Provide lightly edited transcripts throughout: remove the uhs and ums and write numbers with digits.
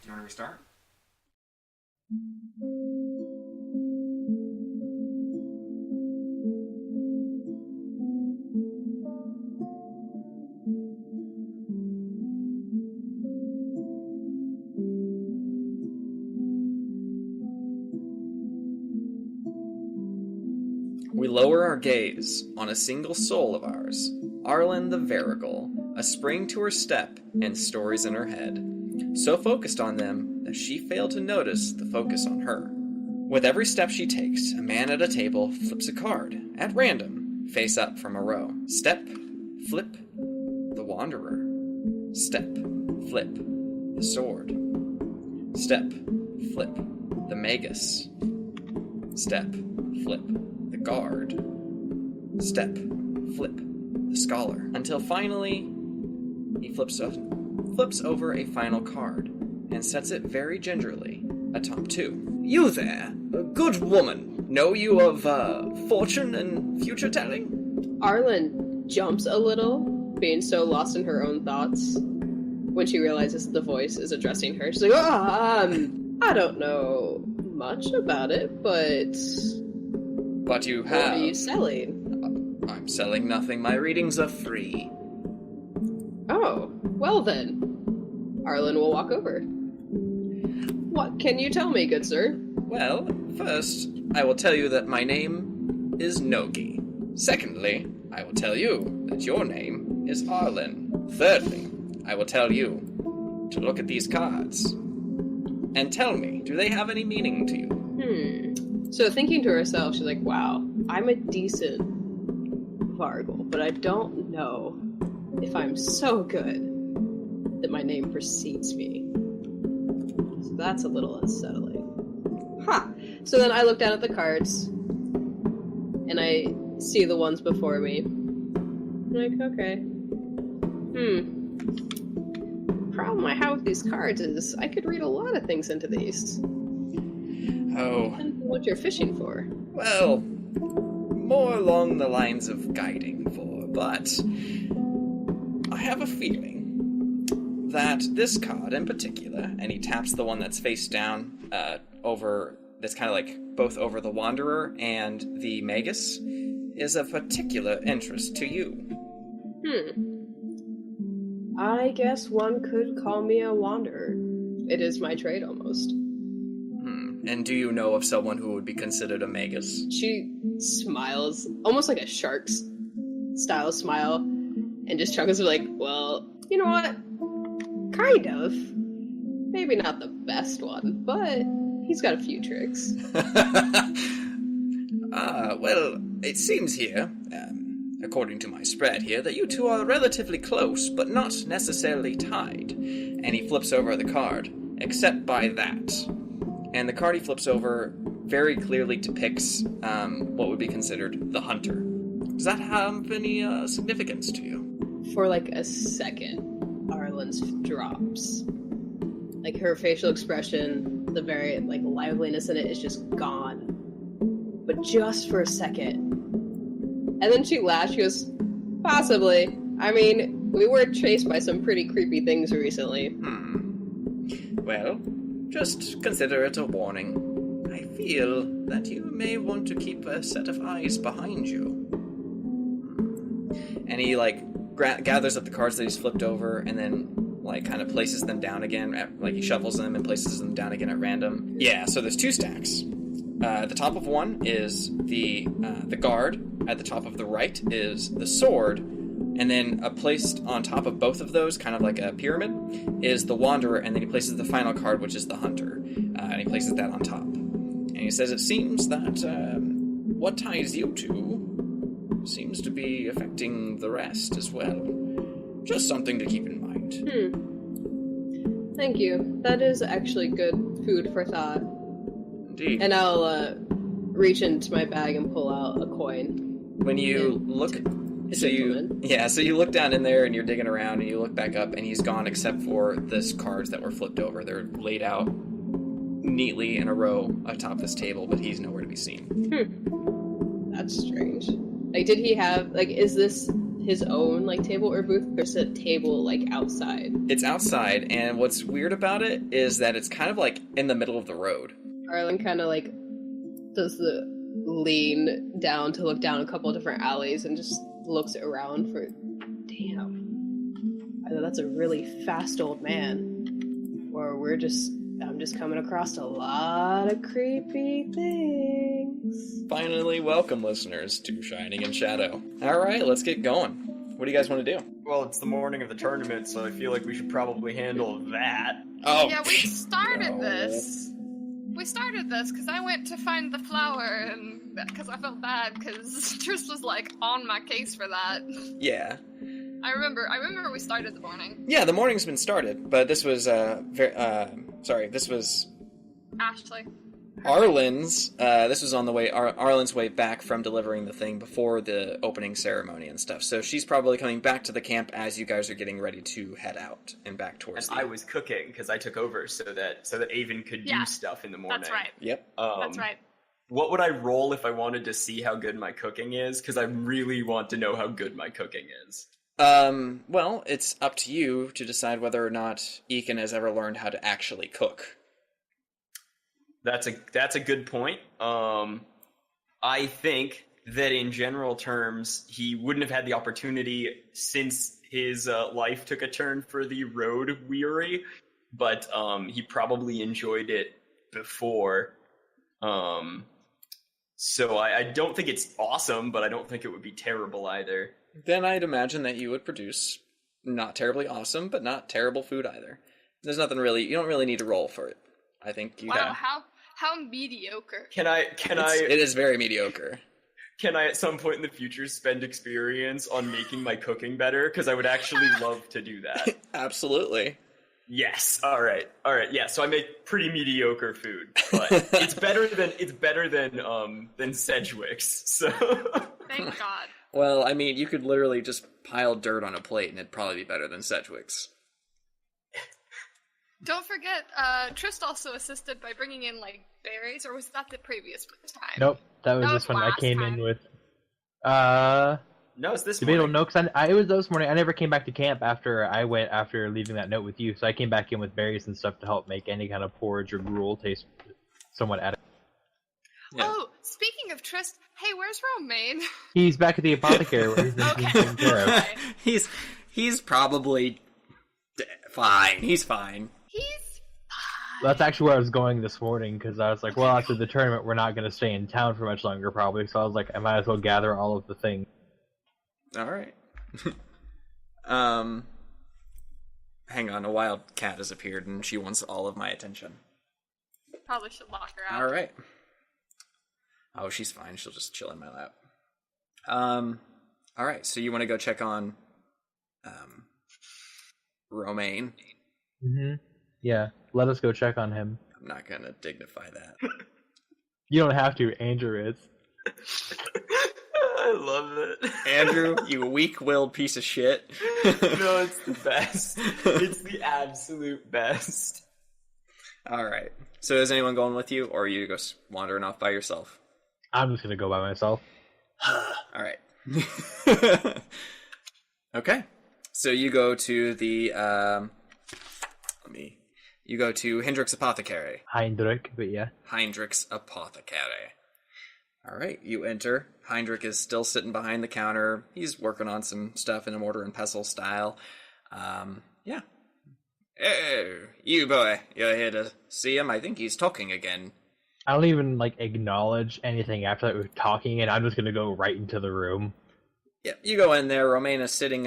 you want to restart? We lower our gaze on a single soul of ours, Arlen the Varigal, a spring to her step and stories in her head, so focused on them that she failed to notice the focus on her. With every step she takes, a man at a table flips a card, at random, face up from a row. Step, flip, the Wanderer. Step, flip, the Sword. Step, flip, the Magus. Step, flip, the Guard. Step, flip, the Scholar. Until finally, he flips over a final card and sets it very gingerly atop 2. You there, a good woman, know you of fortune and future telling? Arlen jumps a little, being so lost in her own thoughts. When she realizes the voice is addressing her, she's like, I don't know much about it, but... But you have... What are you selling? I'm selling nothing. My readings are free. Oh, well then. Arlen will walk over. What can you tell me, good sir? Well, first, I will tell you that my name is Nogi. Secondly, I will tell you that your name is Arlen. Thirdly, I will tell you to look at these cards and tell me, do they have any meaning to you? So thinking to herself, she's like, wow, I'm a decent Vargal, but I don't know if I'm so good that my name precedes me. So that's a little unsettling. So then I look down at the cards, and I see the ones before me. I'm like, okay. Problem I have with these cards is I could read a lot of things into these. Oh. Depends on what you're fishing for. Well, more along the lines of guiding for, but I have a feeling that this card in particular, and he taps the one that's face down that's kind of like both over the Wanderer and the Magus, is of particular interest to you. I guess one could call me a wanderer. It is my trade, almost. And do you know of someone who would be considered a Magus? She smiles, almost like a shark's style smile, and just chuckles like, well, you know what? Kind of. Maybe not the best one, but he's got a few tricks. Well, it seems here, according to my spread here, that you two are relatively close, but not necessarily tied. And he flips over the card, except by that. And the card he flips over very clearly depicts what would be considered the Hunter. Does that have any significance to you? For like a second, Arlen's drops. Like her facial expression, the very like liveliness in it is just gone. But just for a second. And then she laughs, she goes, possibly. I mean, we were chased by some pretty creepy things recently. Well, just consider it a warning. I feel that you may want to keep a set of eyes behind you. And he, gathers up the cards that he's flipped over and then, kind of places them down again. He shuffles them and places them down again at random. Yeah, so there's 2 stacks. The top of one is the Guard. At the top of the right is the Sword. And then placed on top of both of those, kind of like a pyramid, is the Wanderer, and then he places the final card, which is the Hunter. And he places that on top. And he says it seems that what ties you two seems to be affecting the rest as well. Just something to keep in mind. Thank you. That is actually good food for thought. Indeed. And I'll reach into my bag and pull out a coin. When you look... So you look down in there and you're digging around and you look back up and he's gone except for this cards that were flipped over. They're laid out neatly in a row atop this table, but he's nowhere to be seen. That's strange. Did he have, is this his own like table or booth, or is it a table like outside? It's outside, and what's weird about it is that it's kind of like in the middle of the road. Arlen kind of like does the lean down to look down a couple of different alleys and just looks around for. Damn, either that's a really fast old man, or I'm just coming across a lot of creepy things. Finally, welcome listeners to Shining in Shadow. Alright, let's get going. What do you guys want to do? Well, it's the morning of the tournament, so I feel like we should probably handle that. Oh, yeah, we started this. We started this because I went to find the flower, and because I felt bad because Tris was like on my case for that. Yeah. I remember we started the morning. Yeah, the morning's been started, but this was this was Ashley. Arlen's. This was on the way. Arlen's way back from delivering the thing before the opening ceremony and stuff. So she's probably coming back to the camp as you guys are getting ready to head out and back towards. And I was cooking because I took over so that Avon could do stuff in the morning. That's right. Yep. That's right. What would I roll if I wanted to see how good my cooking is? Because I really want to know how good my cooking is. Well, it's up to you to decide whether or not Eakin has ever learned how to actually cook. That's a good point. I think that in general terms, he wouldn't have had the opportunity since his life took a turn for the road weary, but he probably enjoyed it before. So I don't think it's awesome, but I don't think it would be terrible either. Then I'd imagine that you would produce not terribly awesome, but not terrible food either. There's nothing really, you don't really need to roll for it. I think you Wow, how mediocre. It is very mediocre. Can I at some point in the future spend experience on making my cooking better? Because I would actually love to do that. Absolutely. Yes. All right. Yeah. So I make pretty mediocre food, but it's better than Sedgwick's. So Thank God. Well, I mean, you could literally just pile dirt on a plate and it'd probably be better than Sedgwick's. Don't forget, Trist also assisted by bringing in, like, berries, or was that the previous time? Nope, that was this one I came in with. No, it's this tomato morning. No, because it was this morning. I never came back to camp after leaving that note with you, so I came back in with berries and stuff to help make any kind of porridge or gruel taste somewhat adequate. Yeah. Oh, speaking of Trist, hey, where's Romaine? He's back at the apothecary where he's been taken care of. Okay. He's probably fine. He's fine. That's actually where I was going this morning, because I was like, well, after the tournament, we're not going to stay in town for much longer, probably, so I was like, I might as well gather all of the things. Alright. Hang on, a wild cat has appeared, and she wants all of my attention. Probably should lock her out. Alright. Oh, she's fine. She'll just chill in my lap. Alright, so you want to go check on, Romaine? Mm-hmm. Yeah, let us go check on him. I'm not gonna dignify that. You don't have to, Andrew is. I love it. Andrew, you weak-willed piece of shit. No, it's the best. It's the absolute best. Alright. So is anyone going with you, or are you just wandering off by yourself? I'm just gonna go by myself. Alright. Okay. So you go to the, you go to Hendrick's Apothecary. Heinrich, but yeah. Heinrich's Apothecary. Alright, you enter. Heinrich is still sitting behind the counter. He's working on some stuff in a mortar and pestle style. Yeah. Hey, you boy, you're here to see him? I think he's talking again. I don't even, acknowledge anything after that we're talking, and I'm just gonna go right into the room. Yeah, you go in there. Romaine is sitting,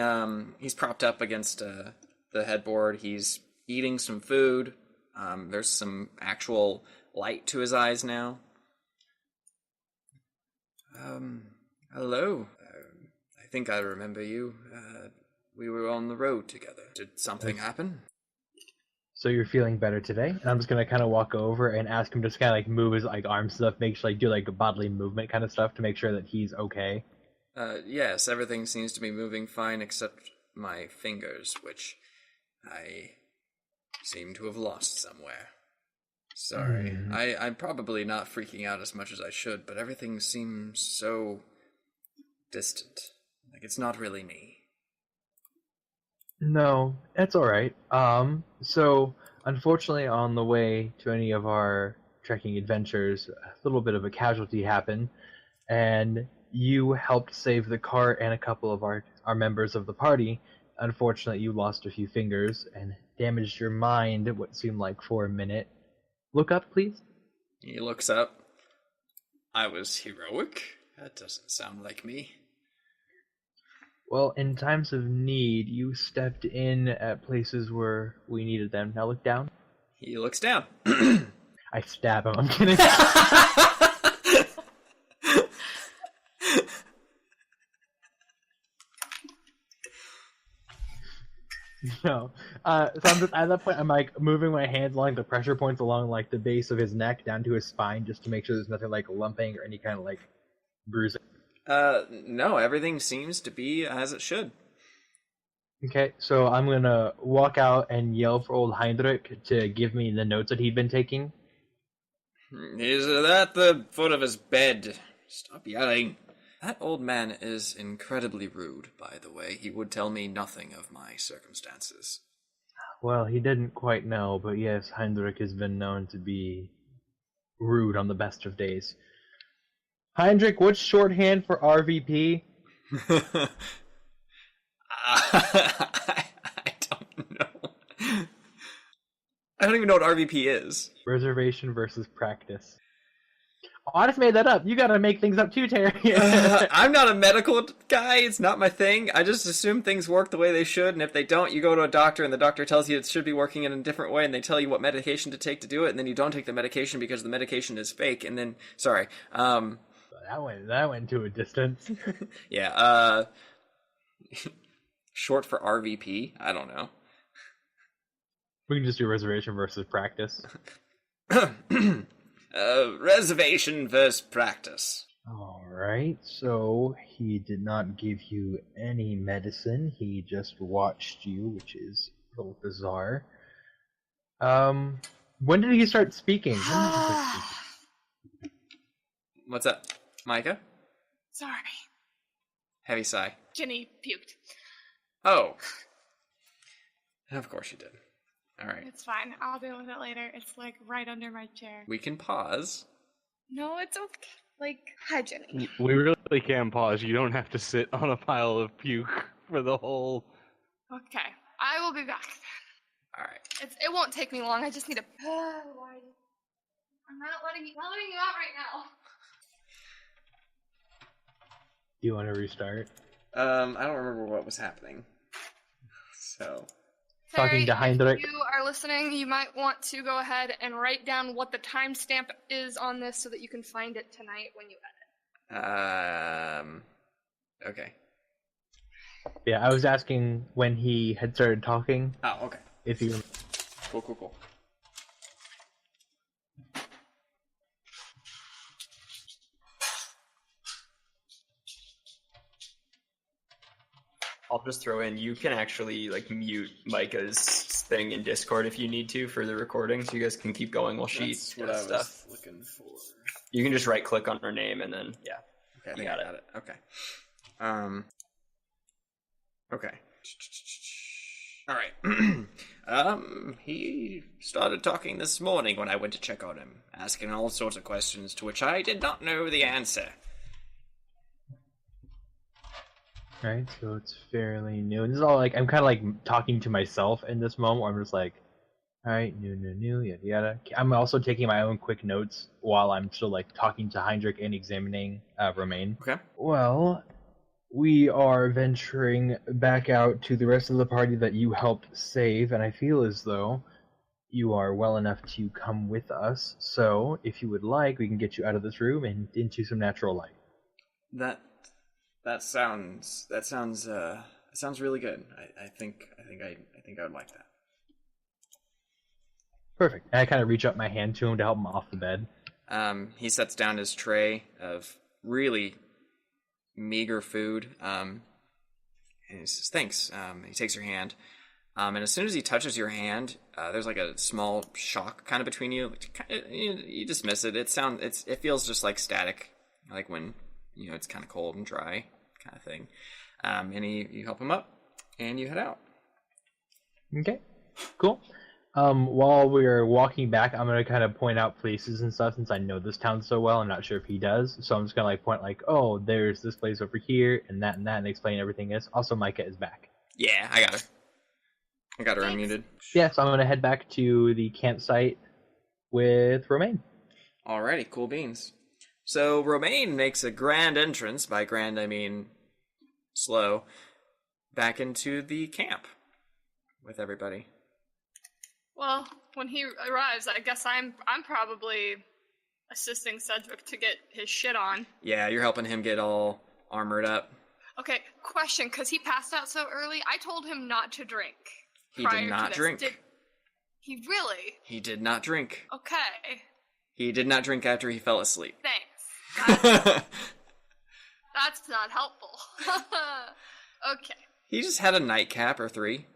he's propped up against the headboard. He's eating some food. There's some actual light to his eyes now. Hello. I think I remember you. We were on the road together. Did something happen? So you're feeling better today? And I'm just gonna kind of walk over and ask him to just kind of move his arms stuff, make sure do bodily movement kind of stuff to make sure that he's okay. Yes, everything seems to be moving fine except my fingers, which I seem to have lost somewhere. Sorry. I'm probably not freaking out as much as I should, but everything seems so distant. Like it's not really me. No, that's all right. So unfortunately, on the way to any of our trekking adventures, a little bit of a casualty happened, and you helped save the cart and a couple of our members of the party. Unfortunately, you lost a few fingers and damaged your mind, what seemed like for a minute. Look up, please. He looks up. I was heroic? That doesn't sound like me. Well, in times of need, you stepped in at places where we needed them. Now look down. He looks down. I stab him. I'm kidding. No. So I'm just at that point. I'm like moving my hands along the pressure points along like the base of his neck down to his spine, just to make sure there's nothing like lumping or any kind of like bruising. No, everything seems to be as it should. Okay, so I'm gonna walk out and yell for old Heinrich to give me the notes that he'd been taking. He's at the foot of his bed. Stop yelling. That old man is incredibly rude, by the way. He would tell me nothing of my circumstances. Well, he didn't quite know, but yes, Heinrich has been known to be rude on the best of days. Heinrich, what's shorthand for RVP? I don't know. I don't even know what RVP is. Reservation versus practice. Oh, I just made that up. You gotta make things up too, Terry. I'm not a medical guy. It's not my thing. I just assume things work the way they should, and if they don't, you go to a doctor, and the doctor tells you it should be working in a different way, and they tell you what medication to take to do it, and then you don't take the medication because the medication is fake, and then, sorry. That went to a distance. Yeah, short for RVP? I don't know. We can just do reservation versus practice. Reservation versus practice. Alright, so he did not give you any medicine. He just watched you, which is a little bizarre. When did he start speaking? What's up, Micah? Sorry. Heavy sigh. Ginny puked. Oh. Of course you did. Alright. It's fine. I'll deal with it later. It's like right under my chair. We can pause. No, it's okay. Like, hi, Jenny. We really can pause. You don't have to sit on a pile of puke for the whole... Okay. I will be back. Alright. It won't take me long. I just need to... I'm not letting you out right now. Do you want to restart? I don't remember what was happening. So... Talking to Heinrich. If you are listening, you might want to go ahead and write down what the timestamp is on this so that you can find it tonight when you edit. Okay. Yeah, I was asking when he had started talking. Oh, okay. If you... Cool. I'll just throw in, you can actually like mute Micah's thing in Discord if you need to for the recording, so you guys can keep going while she That's what does I was stuff. looking for. You can just right click on her name and then, yeah. Okay, I You think got I got it. Okay. Okay. Alright. He started talking this morning when I went to check on him, asking all sorts of questions to which I did not know the answer. Right, so it's fairly new. And this is all like, I'm kind of like talking to myself in this moment where I'm just like, alright, new, yada yada. I'm also taking my own quick notes while I'm still like talking to Heinrich and examining Romaine. Okay. Well, we are venturing back out to the rest of the party that you helped save, and I feel as though you are well enough to come with us. So, if you would like, we can get you out of this room and into some natural light. That sounds really good. I think I would like that. Perfect. And I kind of reach up my hand to him to help him off the bed. He sets down his tray of really meager food, and he says, thanks. He takes your hand, and as soon as he touches your hand, there's like a small shock kind of between you. You dismiss it. It feels just like static, like when, it's kind of cold and dry kind of thing. And you help him up, and you head out. Okay, cool. While we're walking back, I'm gonna kind of point out places and stuff since I know this town so well. I'm not sure if he does, so I'm just gonna like point like, oh, there's this place over here, and that, and explain everything is. Also, Micah is back. Yeah, I got her. I got her unmuted. Yeah, so I'm gonna head back to the campsite with Romaine. Alrighty, cool beans. So Romaine makes a grand entrance, by grand I mean slow, back into the camp with everybody. Well, when he arrives, I guess I'm probably assisting Cedric to get his shit on. Yeah, you're helping him get all armored up. Okay, question, because he passed out so early, I told him not to drink. He did not drink. He really? He did not drink. Okay. He did not drink after he fell asleep. Thanks. That's not helpful. Okay. He just had a nightcap or 3.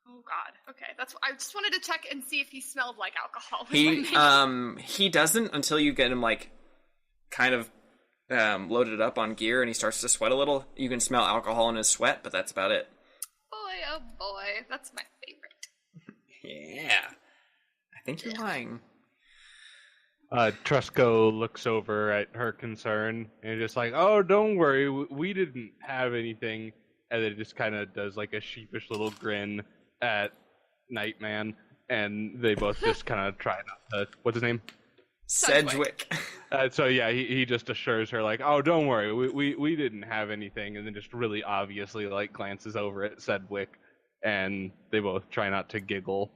Oh God. Okay, I just wanted to check and see if he smelled like alcohol. He doesn't until you get him like kind of loaded up on gear and he starts to sweat a little. You can smell alcohol in his sweat, but that's about it. Boy, oh boy, that's my favorite. Yeah. I think you're lying. Trusco looks over at her concern and just like, oh, don't worry, we didn't have anything. And then just kind of does like a sheepish little grin at Nightman, and they both just kind of try not to. What's his name? Sedgwick. So yeah, he just assures her like, oh, don't worry, we didn't have anything, and then just really obviously like glances over at Sedgwick, and they both try not to giggle.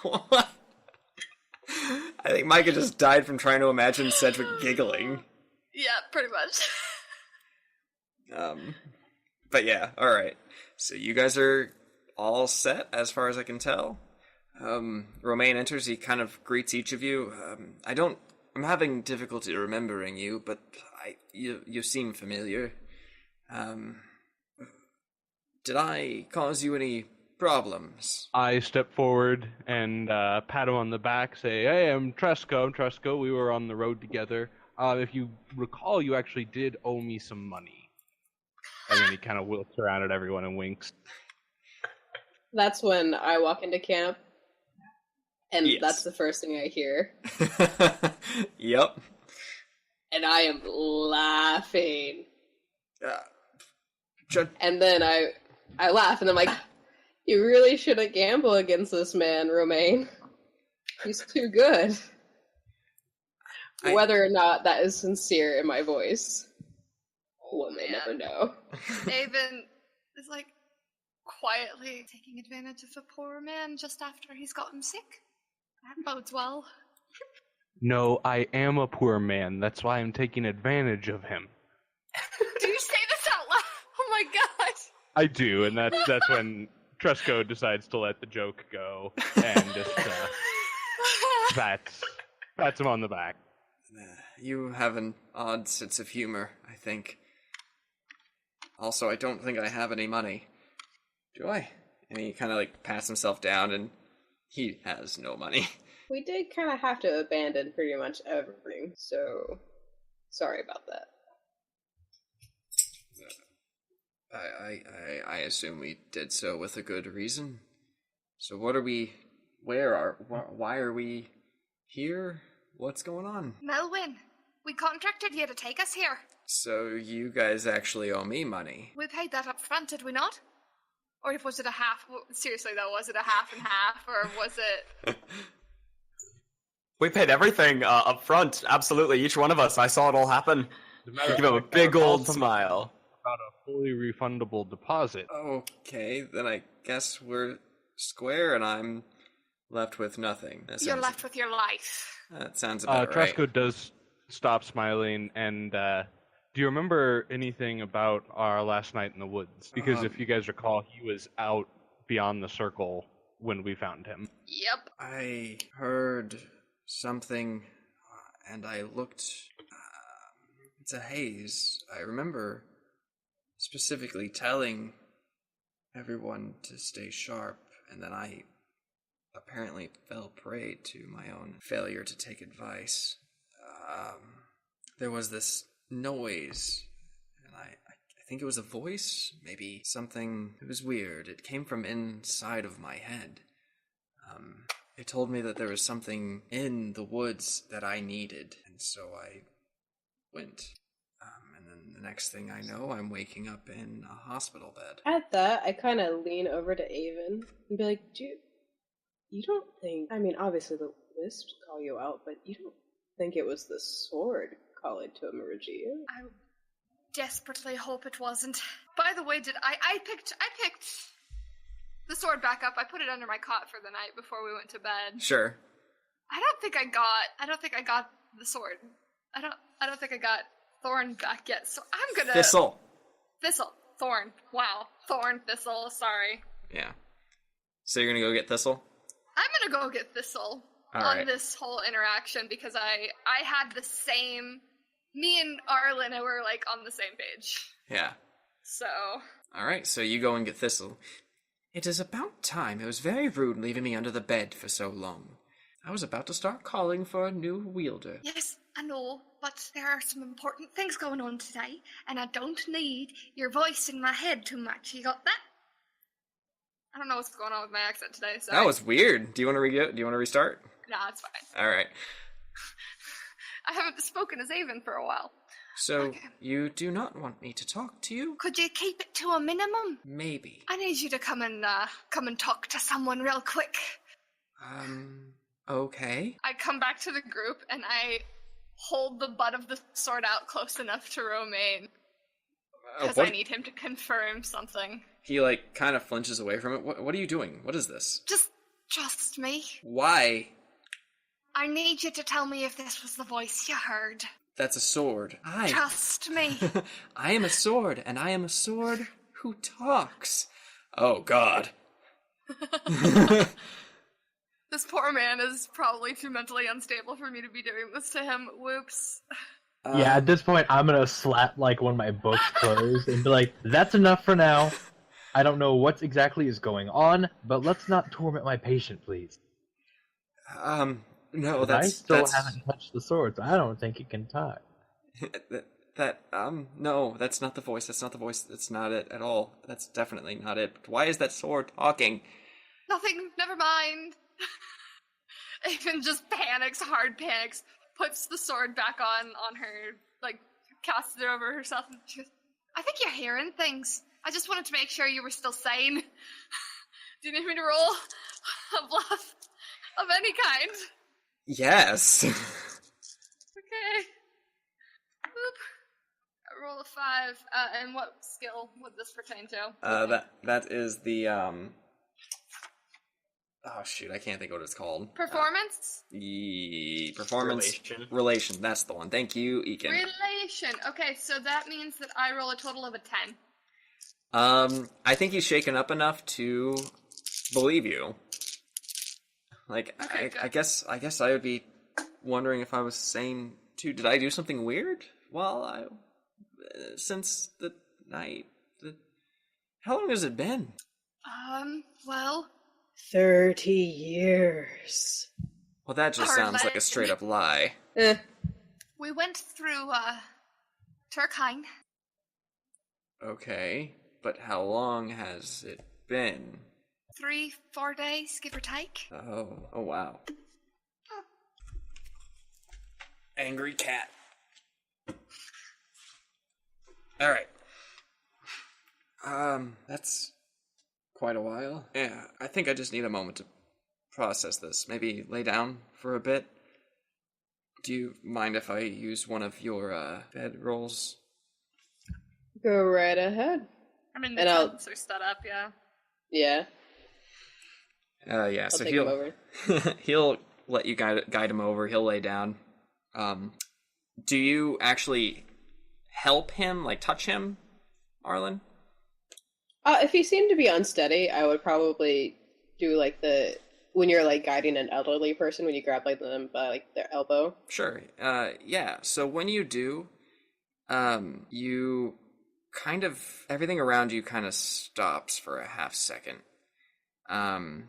What? I think Micah just died from trying to imagine Sedgwick giggling. Yeah, pretty much. But yeah, alright. So you guys are all set, as far as I can tell. Romaine enters, he kind of greets each of you. I'm having difficulty remembering you, but you seem familiar. Did I cause you any problems? I step forward and pat him on the back, say, hey, I'm Trusco. We were on the road together. If you recall, you actually did owe me some money. And then he kind of looks around at everyone and winks. That's when I walk into camp, and Yes. that's the first thing I hear. Yep. And I am laughing. Ju- And then I laugh, and I'm like, you really shouldn't gamble against this man, Romaine. He's too good. Whether or not that is sincere in my voice, we'll never know. Avon is like quietly taking advantage of a poor man just after he's gotten sick. That bodes well. No, I am a poor man. That's why I'm taking advantage of him. Do you say this out loud? Oh my gosh. I do, and that's when Trusco decides to let the joke go and just pats him on the back. You have an odd sense of humor, I think. Also, I don't think I have any money. Do I? And he kind of like pats himself down, and he has no money. We did kind of have to abandon pretty much everything, so sorry about that. I assume we did so with a good reason. So what are we... why are we here? What's going on? Melwyn, we contracted you to take us here. So you guys actually owe me money. We paid that up front, did we not? Or was it a half? Seriously though, was it a half and half, or was it... We paid everything up front. Absolutely, each one of us. I saw it all happen. Give him a big old smile. About a fully refundable deposit. Okay, then I guess we're square and I'm left with nothing. You're left with your life. That sounds about right. Trusco does stop smiling, and do you remember anything about our last night in the woods? Because if you guys recall, he was out beyond the circle when we found him. Yep. I heard something, and I looked. It's a haze. I remember specifically telling everyone to stay sharp, and then I apparently fell prey to my own failure to take advice. There was this noise, and I think it was a voice, maybe something. It was weird. It came from inside of my head. It told me that there was something in the woods that I needed, and so I went. And then the next thing I know, I'm waking up in a hospital bed. At that, I kind of lean over to Avon and be like, "Dude, you don't think? I mean, obviously the wisps call you out, but you don't think it was the sword calling to him, Regia?" I desperately hope it wasn't. By the way, I picked the sword back up. I put it under my cot for the night before we went to bed. Sure. I don't think I got the sword. I don't think I got Thorn back yet. So I'm gonna Thistle. Thorn. Wow. Thorn, Thistle, sorry. Yeah. So you're gonna go get Thistle? I'm gonna go get Thistle All on right. this whole interaction because I had the same. Me and Arlen were like on the same page. Yeah. So. Alright, so you go and get Thistle. It is about time. It was very rude leaving me under the bed for so long. I was about to start calling for a new wielder. Yes, I know, but there are some important things going on today, and I don't need your voice in my head too much. You got that? I don't know what's going on with my accent today. Sorry. That was weird. Do you want to restart? Nah, it's fine. All right. I haven't spoken as Avon for a while. So Okay. you do not want me to talk to you? Could you keep it to a minimum? Maybe. I need you to come and talk to someone real quick. Okay. I come back to the group and I hold the butt of the sword out close enough to Romaine because I need him to confirm something. He kind of flinches away from it. What are you doing? What is this? Just trust me. Why? I need you to tell me if this was the voice you heard. That's a sword. Trust me. I am a sword, and I am a sword who talks. Oh, God. This poor man is probably too mentally unstable for me to be doing this to him. Whoops. Yeah, at this point, I'm gonna slap one of my books closed and be like, "That's enough for now. I don't know what exactly is going on, but let's not torment my patient, please." No, I that's... still haven't touched the sword, so I don't think it can talk. No, that's not the voice. That's not the voice. That's not it at all. That's definitely not it. But why is that sword talking? Nothing, never mind. Avon just hard panics, puts the sword back on her, casts it over herself, and she goes, I think you're hearing things. I just wanted to make sure you were still sane. Do you need me to roll a bluff of any kind? Yes. Okay. Boop. I roll a 5. And what skill would this pertain to? That is the, oh, shoot, I can't think what it's called. Performance? Performance. Relation, that's the one. Thank you, Ekin. Relation. Okay, so that means that I roll a total of a 10. I think he's shaken up enough to believe you. Okay, I guess I would be wondering if I was sane too. Did I do something weird? Well, since the night. How long has it been? Well, 30 years. Well, that just sounds like a straight up lie. we went through, Turkine. Okay, but how long has it been? 3-4 days, give or take. Oh wow. Angry cat. Alright. That's quite a while. Yeah, I think I just need a moment to process this. Maybe lay down for a bit. Do you mind if I use one of your, bed rolls? Go right ahead. I mean, And the I'll- tents are set up, yeah. Yeah, Yeah, I'll so take him over. he'll let you guide him over. He'll lay down. Do you actually help him, touch him, Arlen? If he seemed to be unsteady, I would probably do when you're guiding an elderly person, when you grab them by their elbow. Sure. Yeah. So when you do, you everything around you kind of stops for a half second.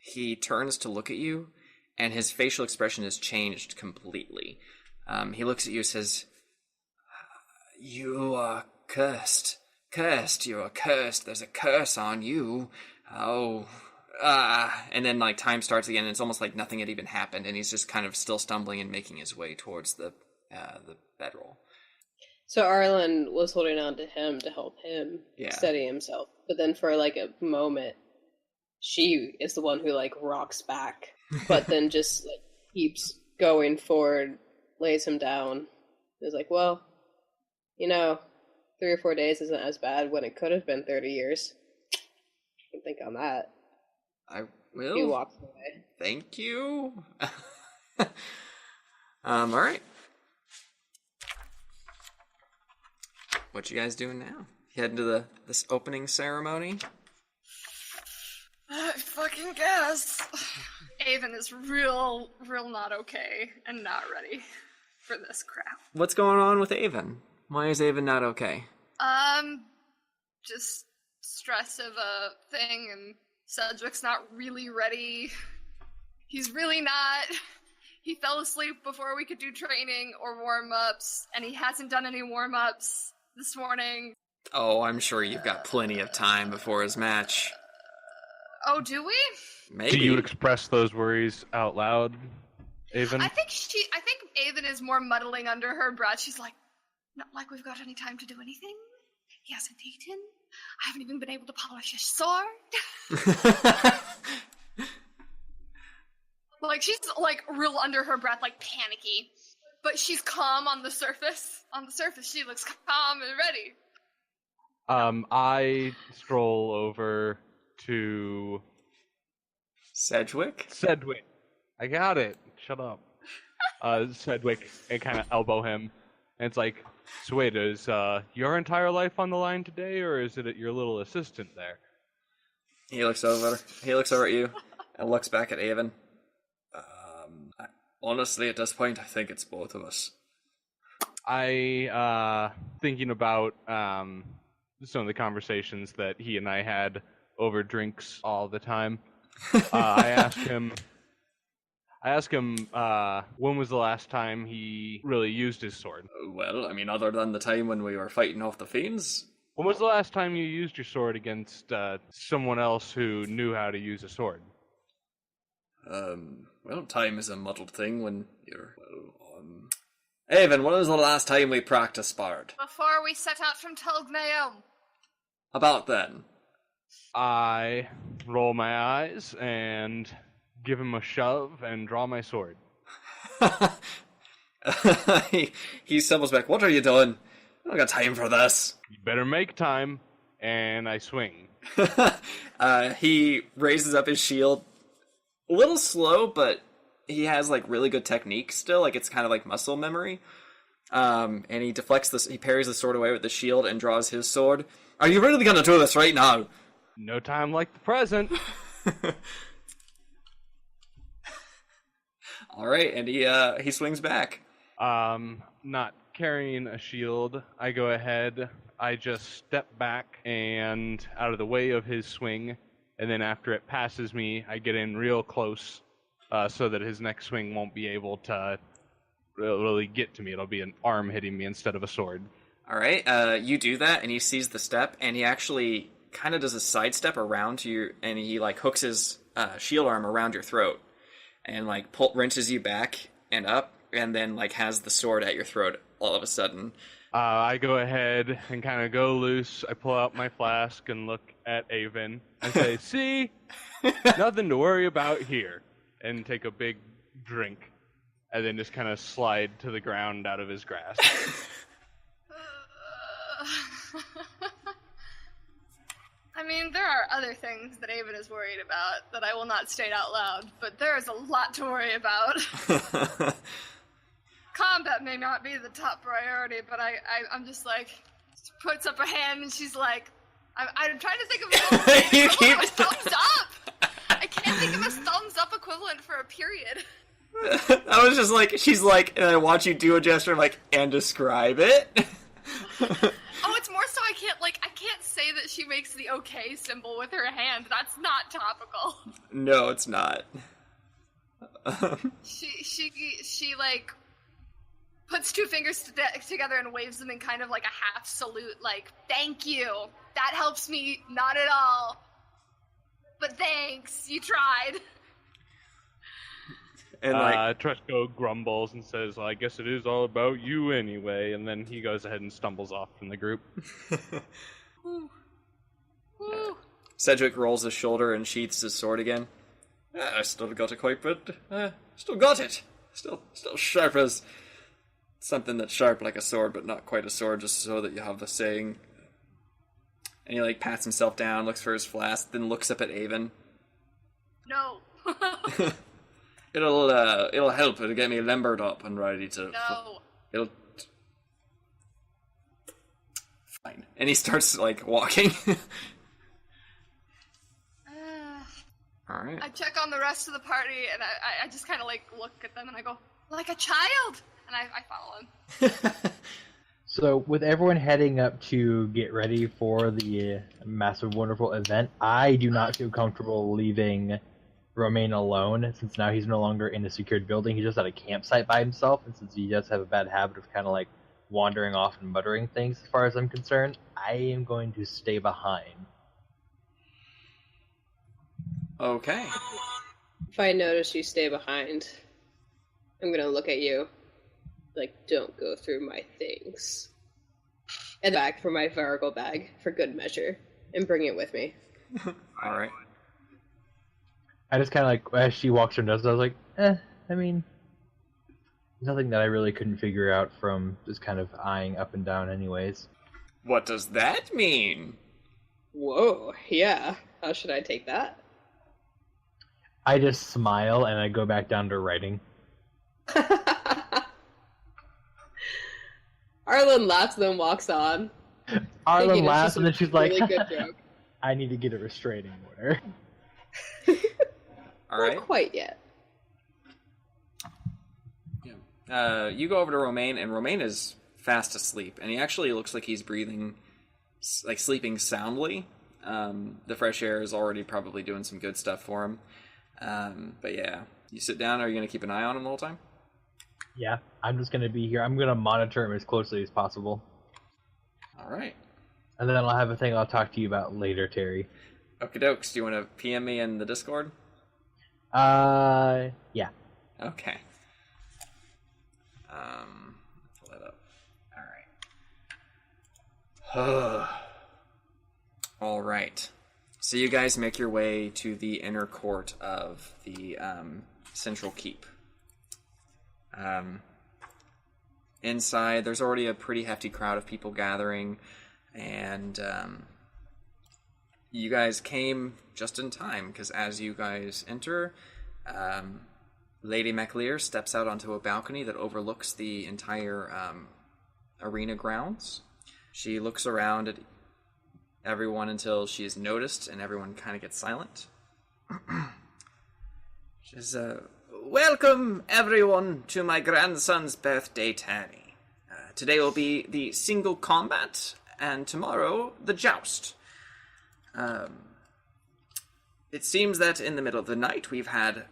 He turns to look at you, and his facial expression has changed completely. He looks at you and says, "You are cursed. Cursed, you are cursed. There's a curse on you. Oh, and then like time starts again, and it's almost like nothing had even happened, and he's just kind of still stumbling and making his way towards the bedroll. So Arlen was holding on to him to help him steady himself. But then for like a moment, she is the one who like rocks back, but then just like keeps going forward, lays him down. Is like, well, 3 or 4 days isn't as bad when it could have been 30 years. You can think on that. I will. He walks away. Thank you. All right. What you guys doing now? Heading to this opening ceremony? I fucking guess. Avon is real not okay and not ready for this crap. What's going on with Avon? Why is Avon not okay? Just stress of a thing, and Sedgwick's not really ready. He's really not. He fell asleep before we could do training or warm-ups, and he hasn't done any warm-ups this morning. Oh, I'm sure you've got plenty of time before his match. Oh, do we? Maybe. Do you express those worries out loud, Avon? I think Avon is more muddling under her breath. She's like, not like we've got any time to do anything. He hasn't eaten. I haven't even been able to polish his sword. Like, she's like real under her breath, like panicky. But she's calm on the surface. On the surface, she looks calm and ready. I stroll over to Sedgwick? Sedgwick. I got it. Shut up. Sedgwick, and kind of elbow him. And it's like, so wait, is your entire life on the line today, or is it your little assistant there? He looks over at you and looks back at Avon. Honestly, at this point, I think it's both of us. Thinking about some of the conversations that he and I had over drinks all the time. I asked him, when was the last time he really used his sword? Well, I mean, other than the time when we were fighting off the fiends. When was the last time you used your sword against someone else who knew how to use a sword? Well, time is a muddled thing when you're, Avon, when was the last time we practiced sparred? Before we set out from Telgnaeum. About then. I roll my eyes and give him a shove and draw my sword. he stumbles back. What are you doing? I don't got time for this. You better make time, and I swing. He raises up his shield. A little slow, but he has like really good technique still. Like it's kind of like muscle memory. And he deflects this. He parries the sword away with the shield and draws his sword. Are you really gonna do this right now? No time like the present. All right, and he swings back. Not carrying a shield, I go ahead. I just step back and out of the way of his swing, and then after it passes me, I get in real close, so that his next swing won't be able to really get to me. It'll be an arm hitting me instead of a sword. All right, you do that, and he sees the step, and he actually kind of does a sidestep around you, and he like hooks his shield arm around your throat, and like wrenches you back and up, and then like has the sword at your throat all of a sudden. I go ahead and kind of go loose. I pull out my flask and look at Avon and say, "See, nothing to worry about here," and take a big drink, and then just kind of slide to the ground out of his grasp. I mean, there are other things that Avon is worried about that I will not state out loud, but there is a lot to worry about. Combat may not be the top priority, but I'm just like, she puts up a hand and she's like, I'm trying to think of a thumbs up. I can't think of a thumbs up equivalent for a period. I was just like, she's like, and I watch you do a gesture, I'm like, and describe it. Oh, it's more so I can't say that she makes the okay symbol with her hand. That's not topical. No, it's not. She like puts two fingers together and waves them in kind of like a half salute, like, thank you. That helps me not at all. But thanks, you tried. And like, Treshko grumbles and says, well, I guess it is all about you anyway, and then he goes ahead and stumbles off from the group. Woo. Woo. Sedgwick rolls his shoulder and sheaths his sword again. I still got it quite, but still got it. Still sharp as something that's sharp like a sword, but not quite a sword, just so that you have the saying. And he like pats himself down, looks for his flask, then looks up at Avon. No. It'll help. It'll get me limbered up and ready to. No. It'll. Fine. And he starts like walking. All right. I check on the rest of the party, and I just kind of like look at them, and I go, like a child, and I follow him. So, with everyone heading up to get ready for the massive, wonderful event, I do not feel comfortable leaving Romain alone, since now he's no longer in a secured building. He's just at a campsite by himself, and since he does have a bad habit of kind of like wandering off and muttering things, as far as I'm concerned, I am going to stay behind. Okay. If I notice you stay behind, I'm gonna look at you. Like, don't go through my things. And back for my Varigel bag, for good measure, and bring it with me. All right. I just kind of like, as she walks her nose, I was like, I mean, nothing that I really couldn't figure out from just kind of eyeing up and down anyways. What does that mean? Whoa, yeah. How should I take that? I just smile and I go back down to writing. Arlen laughs and then walks on. Arlen laughs and then she's like, really good joke. I need to get a restraining order. All right. Not quite yet. Yeah. You go over to Romain, and Romain is fast asleep, and he actually looks like he's breathing, like sleeping soundly. The fresh air is already probably doing some good stuff for him. But yeah, you sit down. Are you going to keep an eye on him the whole time? Yeah, I'm just going to be here. I'm going to monitor him as closely as possible. All right. And then I'll have a thing I'll talk to you about later, Terry. Okie dokes. Do you want to PM me in the Discord? Yeah. Okay. Pull that up. All right. All right. So you guys make your way to the inner court of the central keep. Inside, there's already a pretty hefty crowd of people gathering, and you guys came just in time, because as you guys enter, Lady MacLear steps out onto a balcony that overlooks the entire arena grounds. She looks around at everyone until she is noticed, and everyone kind of gets silent. She says, welcome, everyone, to my grandson's birthday tourney. Today will be the single combat, and tomorrow, the joust. It seems that in the middle of the night, we've had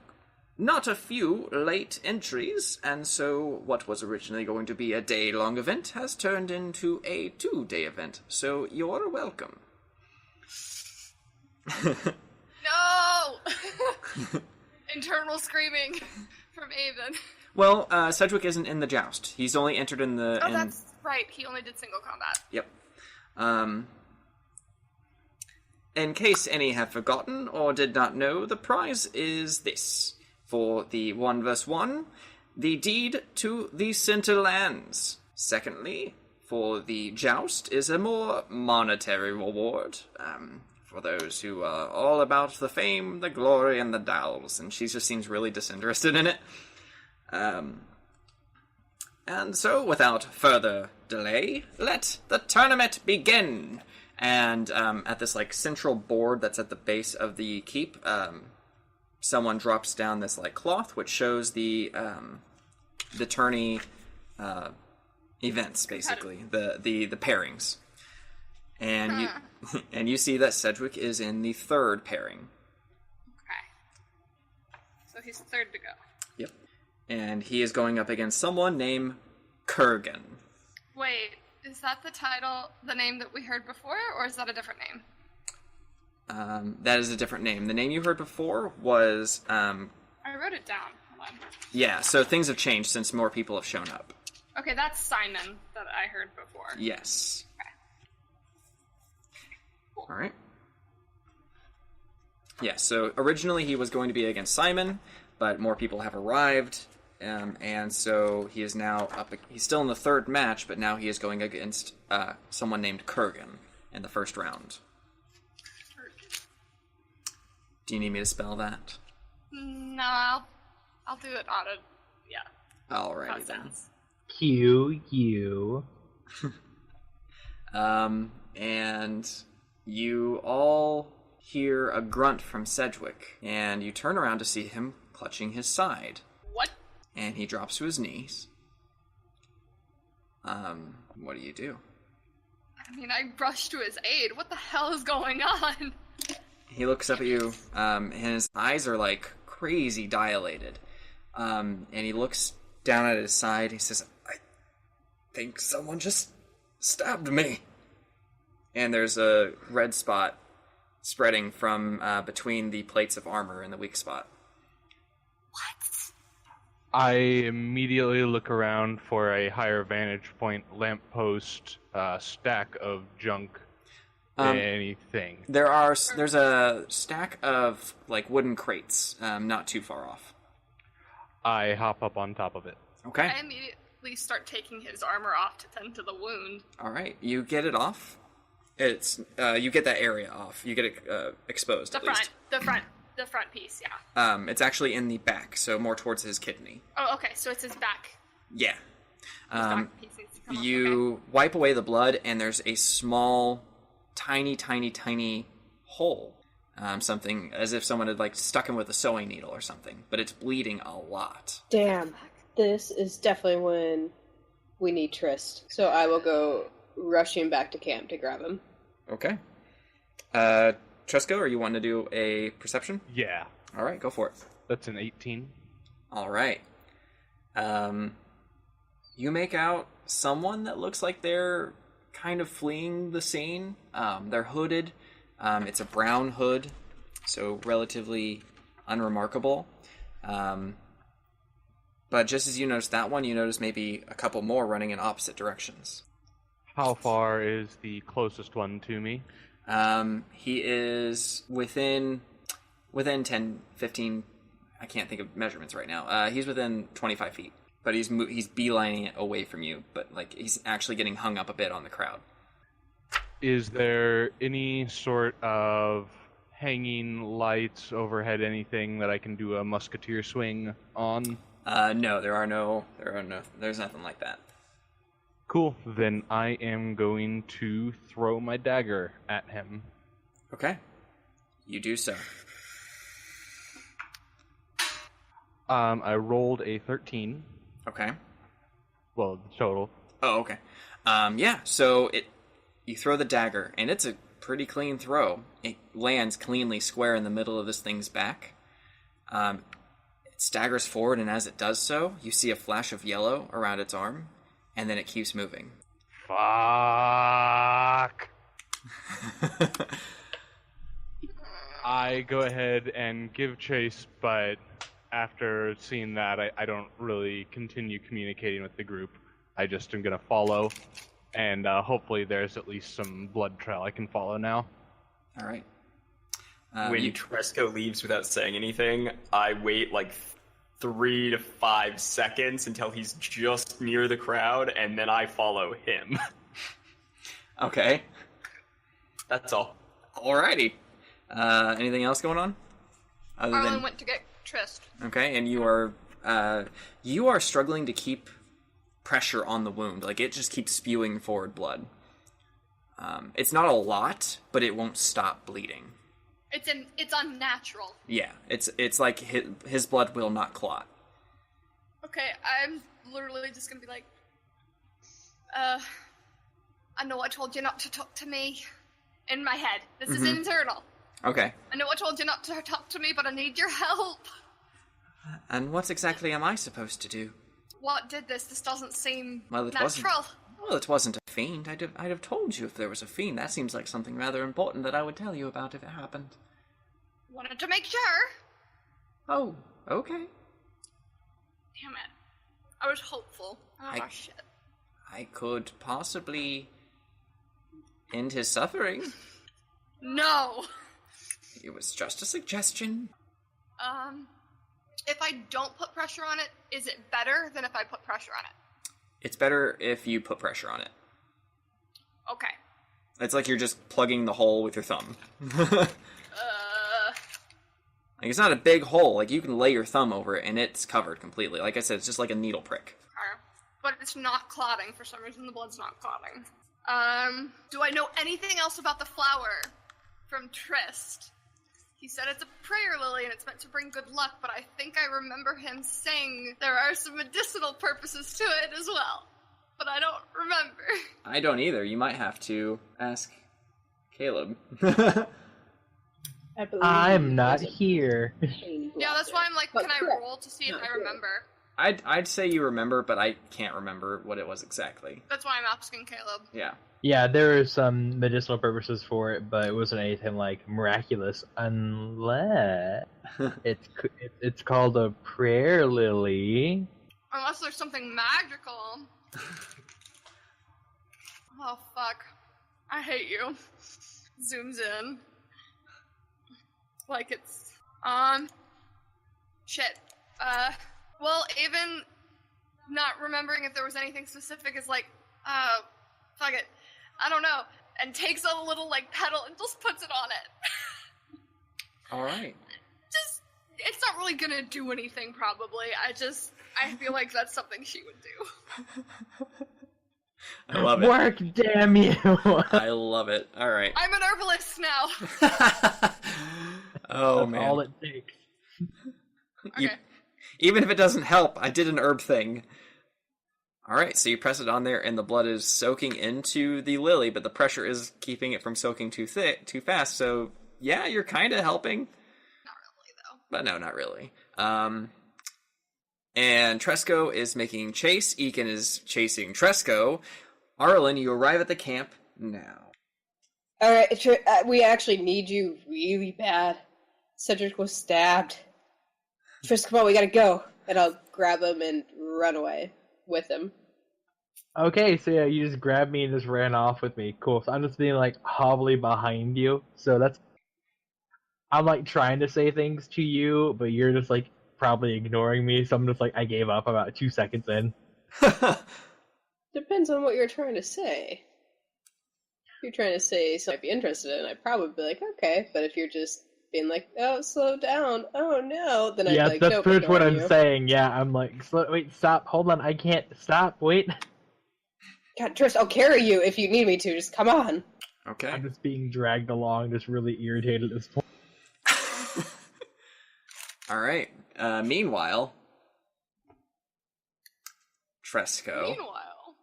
not a few late entries, and so what was originally going to be a day-long event has turned into a 2-day event, so you're welcome. No! Internal screaming from Avon. Well, Sedgwick isn't in the joust. He's only entered in the... Oh, that's right. He only did single combat. Yep. In case any have forgotten or did not know, the prize is this. For the 1 vs. 1, the deed to the center lands. Secondly, for the joust is a more monetary reward. For those who are all about the fame, the glory, and the dowels. And she just seems really disinterested in it. And so, without further delay, let the tournament begin. And at this like central board that's at the base of the keep, someone drops down this like cloth which shows the tourney events, basically the pairings. And you see that Sedgwick is in the 3rd pairing. Okay. So he's 3rd to go. Yep. And he is going up against someone named Kurgan. Wait, is that the name that we heard before, or is that a different name? That is a different name. The name you heard before was, I wrote it down. Hold on. yeah, so things have changed since more people have shown up. Okay, that's Simon that I heard before. Yes. Cool. All right. Yeah, so originally he was going to be against Simon, but more people have arrived, and so he is now up. He's still in the third match, but now he is going against someone named Kurgan in the first round. Do you need me to spell that? No, I'll do it on a Alrighty then. sense. Q. And you all hear a grunt from Sedgwick, and you turn around to see him clutching his side. What? And he drops to his knees. What do you do? I mean, I rushed to his aid. What the hell is going on? He looks up at you, and his eyes are like crazy dilated. And he looks down at his side. He says, I think someone just stabbed me. And there's a red spot spreading from between the plates of armor in the weak spot. What? I immediately look around for a higher vantage point, lamppost, stack of junk, anything. There's a stack of like wooden crates, not too far off. I hop up on top of it. Okay. I immediately start taking his armor off to tend to the wound. All right. You get it off. It's you get that area off. You get it exposed at least. The front piece, yeah. It's actually in the back, so more towards his kidney. Oh, okay, so it's his back. Yeah. His back piece needs to come off, You wipe away the blood, and there's a small, tiny hole. Something as if someone had like stuck him with a sewing needle or something, but it's bleeding a lot. Damn. This is definitely when we need Trist. So I will go rushing back to camp to grab him. Okay. Tresco, are you wanting to do a perception? Yeah, All right, go for it. that's an 18. All right. You make out someone that looks like they're kind of fleeing the scene. They're hooded. It's a brown hood, so relatively unremarkable. But just as you notice that one, you notice maybe a couple more running in opposite directions. How far is the closest one to me? He is within 10, 15, I can't think of measurements right now. He's within 25 feet, but he's beelining it away from you, but like he's actually getting hung up a bit on the crowd. Is there any sort of hanging lights overhead, anything that I can do a musketeer swing on? No, there's nothing like that. Cool. Then I am going to throw my dagger at him. Okay. You do so. I rolled a 13. Okay. Well, total. Oh, okay. Yeah, so you throw the dagger, and it's a pretty clean throw. It lands cleanly square in the middle of this thing's back. It staggers forward, and as it does so, you see a flash of yellow around its arm, and then it keeps moving. Fuck. I go ahead and give chase, but after seeing that, I don't really continue communicating with the group. I just am going to follow, and hopefully there's at least some blood trail I can follow now. All right. When Tresco leaves without saying anything, I wait like 3 to 5 seconds until he's just near the crowd, and then I follow him. Okay. That's all. Alrighty. Anything else going on? Arlen went to get Trist. Okay, and you are struggling to keep pressure on the wound. Like, it just keeps spewing forward blood. It's not a lot, but it won't stop bleeding. It's unnatural. Yeah, it's like his blood will not clot. Okay, I'm literally just gonna be like, I know I told you not to talk to me. In my head. This is internal. Okay. I know I told you not to talk to me, but I need your help. And what exactly am I supposed to do? what did this? This doesn't seem Well, it natural. it wasn't a fiend. I'd have told you if there was a fiend. That seems like something rather important that I would tell you about if it happened. Wanted to make sure. Oh, okay. Damn it. I was hopeful. Oh, shit. I could possibly end his suffering. No. It was just a suggestion. If I don't put pressure on it, is it better than if I put pressure on it? It's better if you put pressure on it. Okay. It's like you're just plugging the hole with your thumb. Like, it's not a big hole. Like, you can lay your thumb over it, and it's covered completely. Like I said, it's just like a needle prick. But it's not clotting. For some reason, the blood's not clotting. Do I know anything else about the flower from Trist? He said it's a prayer lily and it's meant to bring good luck, but I think I remember him saying there are some medicinal purposes to it as well. But I don't remember. I don't either. You might have to ask Caleb. I believe I'm not there's a here. pain Yeah, that's why I'm like, But can I correct. roll to see if Not I good. remember? I'd say you remember, but I can't remember what it was exactly. That's why I'm asking Caleb. Yeah. Yeah, there are some medicinal purposes for it, but it wasn't anything like miraculous, unless it's called a prayer lily. Unless there's something magical. Oh, fuck. I hate you. Zooms in. Like it's... Shit. Well, even not remembering if there was anything specific is like, fuck it. I don't know. And takes a little, like, pedal and just puts it on it. Alright. It's not really gonna do anything, probably. I feel like that's something she would do. I love it. Work, damn you! I love it. Alright. I'm an herbalist now. Oh, That's man. all it takes. You- Okay. even if it doesn't help, I did an herb thing. Alright, so you press it on there, and the blood is soaking into the lily, but the pressure is keeping it from soaking too fast, so yeah, you're kind of helping. Not really, though. But no, not really. And Tresco is making chase. Eakin is chasing Tresco. Arlen, you arrive at the camp now. Alright, we actually need you really bad. Cedric was stabbed. First, come on, we gotta go. And I'll grab him and run away with him. Okay, so yeah, you just grabbed me and just ran off with me. Cool. So I'm just being like hobbly behind you. So that's I'm like trying to say things to you, but you're just like probably ignoring me. So I'm just like I gave up about 2 seconds in. Depends on what you're trying to say. If you're trying to say something I'd be interested in, I'd probably be like, okay. But if you're just being like, oh, slow down, oh no, then I'd Yeah, be like, that's nope, pretty much what ignoring I'm you. saying. Yeah, I'm like, wait, stop, hold on, I can't stop. Wait, God, Trish, I'll carry you if you need me to. Just come on. Okay. I'm just being dragged along, just really irritated at this point. Alright. Meanwhile, Tresco. Meanwhile,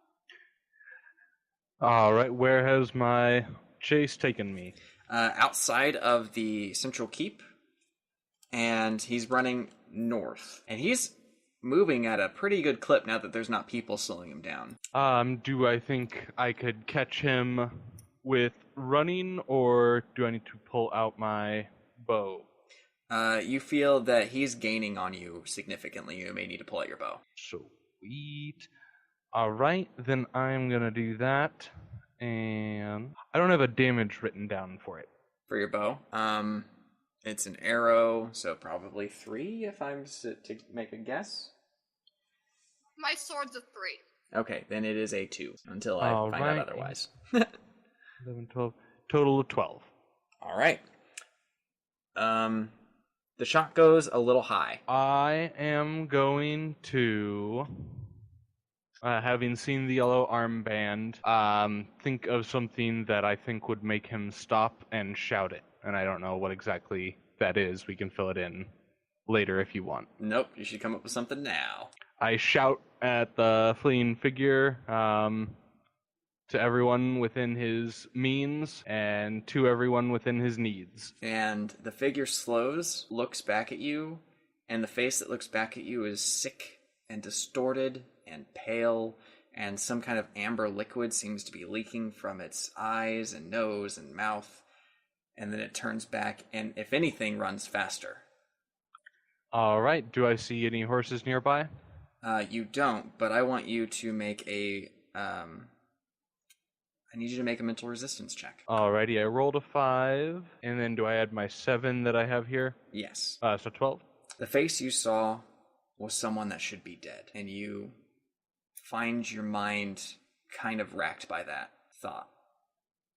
All right, where has my chase taken me? Outside of the central keep, and he's running north. And he's moving at a pretty good clip now that there's not people slowing him down. Do I think I could catch him with running, or do I need to pull out my bow? You feel that he's gaining on you significantly. You may need to pull out your bow. Sweet. All right, then I'm gonna do that, and I don't have a damage written down for it. For your bow. It's an arrow, so probably 3 if I'm to make a guess. my sword's a 3. Okay, then it is a 2 until I All find right. out otherwise. 11, 12, total of 12. All right. The shot goes a little high. I am going to, having seen the yellow armband, think of something that I think would make him stop and shout it. And I don't know what exactly that is. We can fill it in later if you want. Nope, you should come up with something now. I shout at the fleeing figure to everyone within his means and to everyone within his needs. And the figure slows, looks back at you, and the face that looks back at you is sick and distorted and pale, and some kind of amber liquid seems to be leaking from its eyes and nose and mouth, and then it turns back and, if anything, runs faster. All right. Do I see any horses nearby? You don't, but I want you to make a... I need you to make a mental resistance check. Alrighty, I rolled a 5, and then do I add my 7 that I have here? Yes. So 12. The face you saw was someone that should be dead, and you find your mind kind of racked by that thought,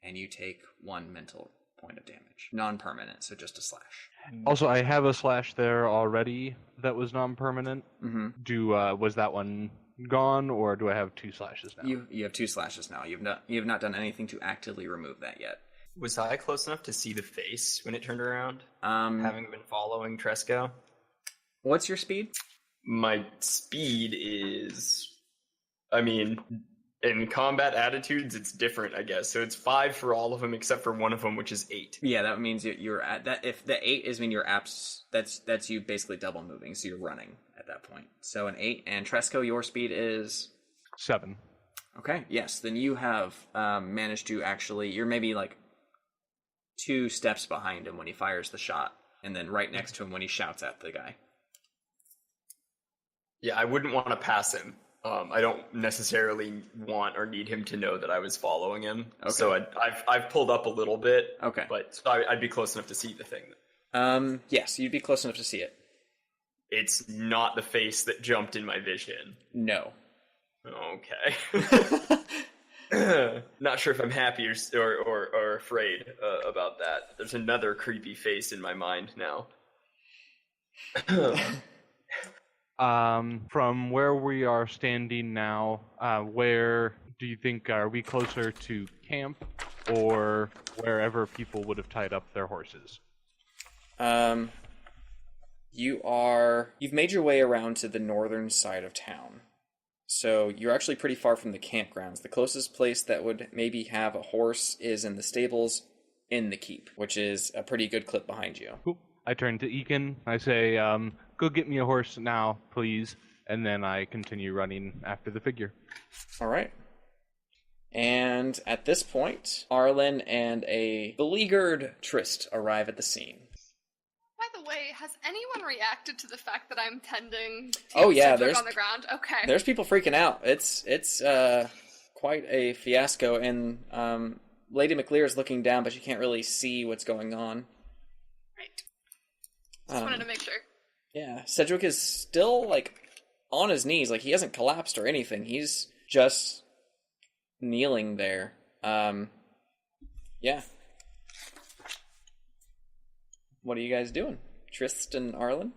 and you take 1 mental point of damage. Non-permanent, so just a slash. Also, I have a slash there already that was non-permanent. Mm-hmm. Was that one gone, or do I have 2 slashes now? You have 2 slashes now. You have not done anything to actively remove that yet. Was I close enough to see the face when it turned around? Having been following Tresco? What's your speed? My speed is... I mean, in combat attitudes, it's different, I guess. So it's 5 for all of them except for one of them, which is 8. Yeah, that means you're at that. If the 8 is when you're that's you basically double moving, so you're running at that point. So an 8, and Tresco, your speed is 7. Okay. Yes, then you have managed to actually. You're maybe like 2 steps behind him when he fires the shot, and then right next to him when he shouts at the guy. Yeah, I wouldn't want to pass him. I don't necessarily want or need him to know that I was following him. Okay. So I've pulled up a little bit. Okay. But so I'd be close enough to see the thing. Yes, you'd be close enough to see it. It's not the face that jumped in my vision. No. Okay. Not sure if I'm happy or afraid about that. There's another creepy face in my mind now. From where we are standing now, where do you think, are we closer to camp or wherever people would have tied up their horses? You've made your way around to the northern side of town. So you're actually pretty far from the campgrounds. The closest place that would maybe have a horse is in the stables in the keep, which is a pretty good clip behind you. Cool. I turn to Ekin. I say, go get me a horse now, please. And then I continue running after the figure. All right. And at this point, Arlen and a beleaguered Trist arrive at the scene. By the way, has anyone reacted to the fact that I'm tending to there's on the ground? Okay. There's people freaking out. It's quite a fiasco, and Lady McLear is looking down, but she can't really see what's going on. Right. Just wanted to make sure. Yeah, Sedgwick is still like on his knees, like he hasn't collapsed or anything. He's just kneeling there. Yeah. What are you guys doing? Trist and Arlen?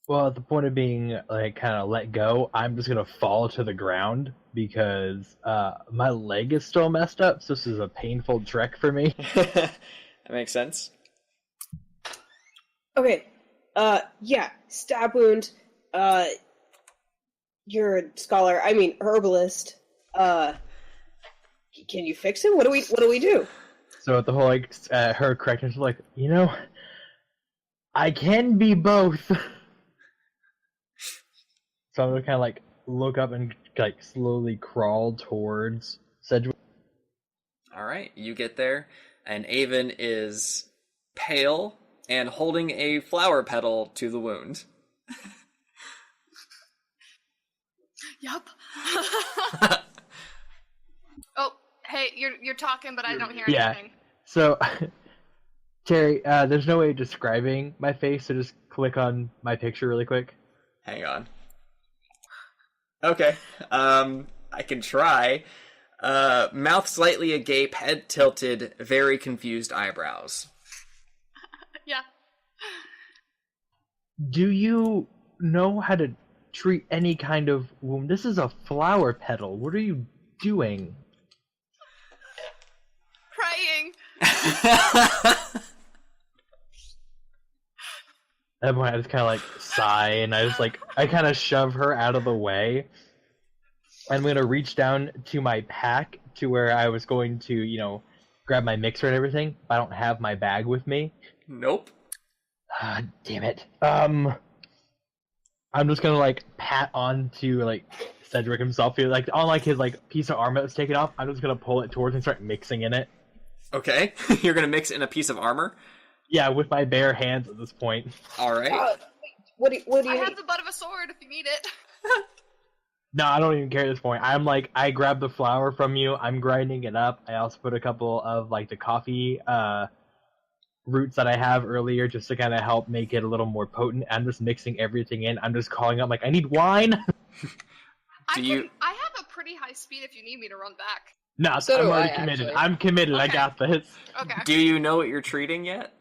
Well, at the point of being like kind of let go, I'm just gonna fall to the ground because my leg is still messed up, so this is a painful trek for me. That makes sense. Okay. Yeah, stab wound. You're a scholar. I mean, herbalist. Can you fix him? What do we do? So at the whole like her correctness, like, I can be both. So I'm gonna kind of like look up and like slowly crawl towards Sedgwick. All right, you get there, and Avon is pale and holding a flower petal to the wound. Yup. Oh, hey, you're talking, but I don't hear anything. So, Terry, there's no way of describing my face, so just click on my picture really quick. Hang on. Okay, I can try. Mouth slightly agape, head tilted, very confused eyebrows. Yeah. Do you know how to treat any kind of wound? This is a flower petal. What are you doing? Praying. At that point, I just kind of like sigh, and I kind of shove her out of the way. I'm going to reach down to my pack to where I was going to, grab my mixer and everything. I don't have my bag with me. Nope. Damn it. I'm just gonna like pat onto like Cedric himself, like on like his like piece of armor that's taken off. I'm just gonna pull it towards and start mixing in it. Okay, you're gonna mix in a piece of armor. Yeah, with my bare hands at this point. All right. What do you I need? have the butt of a sword if you need it. No, I don't even care at this point. I'm like, I grab the flour from you. I'm grinding it up. I also put a couple of like the coffee roots that I have earlier just to kind of help make it a little more potent. I'm just mixing everything in. I'm just calling up like, I need wine. I have a pretty high speed if you need me to run back. No, So I'm do already I, committed. actually. I'm committed. I Okay. got this. Okay. Do you know what you're treating yet?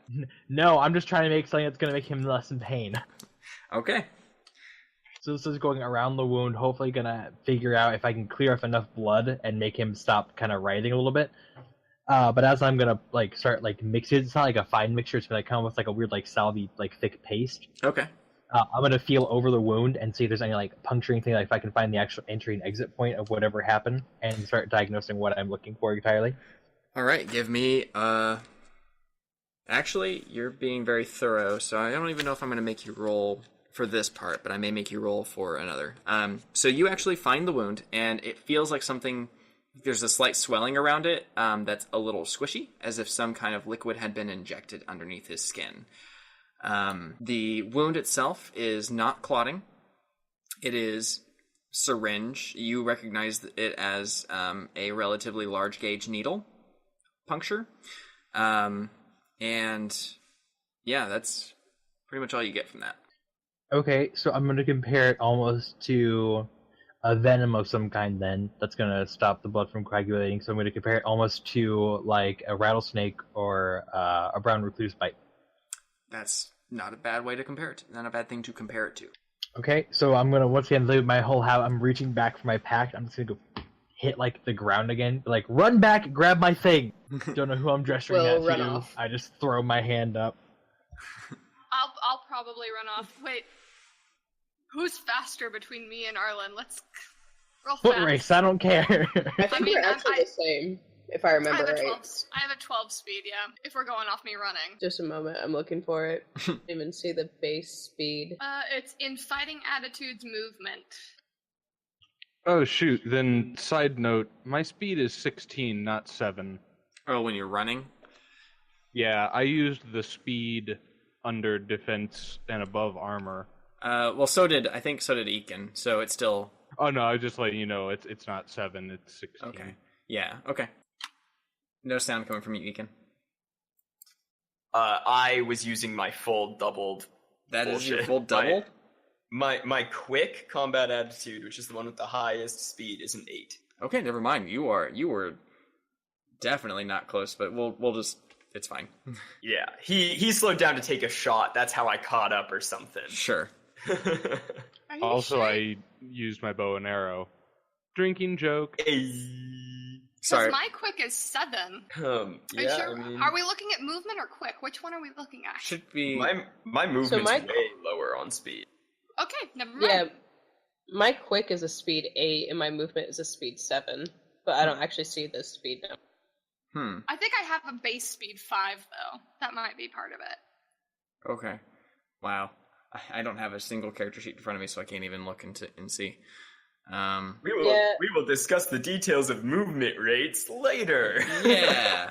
No, I'm just trying to make something that's going to make him less in pain. Okay. So this is going around the wound, hopefully going to figure out if I can clear off enough blood and make him stop kind of writhing a little bit. But as I'm going to like start like mixing it, it's not like a fine mixture, it's going to come with like a weird like salvy like thick paste. Okay. I'm going to feel over the wound and see if there's any like puncturing thing, like if I can find the actual entry and exit point of whatever happened and start diagnosing what I'm looking for entirely. All right. Give me. Actually, you're being very thorough, so I don't even know if I'm going to make you roll for this part, but I may make you roll for another. So you actually find the wound, and it feels like something. There's a slight swelling around it that's a little squishy, as if some kind of liquid had been injected underneath his skin. The wound itself is not clotting. It is syringe. You recognize it as a relatively large gauge needle puncture. And yeah, that's pretty much all you get from that. Okay, so I'm going to compare it almost to a venom of some kind then that's going to stop the blood from coagulating. So I'm going to compare it almost to like a rattlesnake or a brown recluse bite. That's not a bad way to compare it. Not a bad thing to compare it to. Okay, so I'm going to once again leave my whole how I'm reaching back for my pack. I'm just going to go hit like the ground again. Like, run back, grab my thing. Don't know who I'm gesturing We'll at run to. off. I just throw my hand up. I'll probably run off. Wait. Who's faster between me and Arlen? Let's roll Foot fast. race, I don't care. I think mean, we're actually the same, if I remember right. I have a 12 speed, yeah. If we're going off me running. Just a moment, I'm looking for it. Didn't even see the base speed. It's in fighting attitudes movement. Oh shoot, then side note, my speed is 16, not 7. Oh, when you're running? Yeah, I used the speed under defense and above armor. Well, so did Ekin, so it's still... Oh no, I was just letting you know it's not 7, it's 16. Okay. Yeah, okay. No sound coming from you, Ekin. I was using my full doubled. That is your bullshit. full double? My quick combat attitude, which is the one with the highest speed, is an 8. Okay, never mind. You were definitely not close, but we'll just... It's fine. Yeah, he slowed down to take a shot. That's how I caught up or something. Sure. Are you Also, sure? I used my bow and arrow. Drinking joke. Sorry. My quick is 7. Are you Yeah, sure? I mean, Are we looking at movement or quick? Which one are we looking at? Should be... my movement's my- way lower on speed. Okay, never mind. Yeah, my quick is a speed 8 and my movement is a speed 7. But I don't actually see the speed now. I think I have a base speed 5, though. That might be part of it. Okay. Wow. I don't have a single character sheet in front of me, so I can't even look and see. We will discuss the details of movement rates later. Yeah.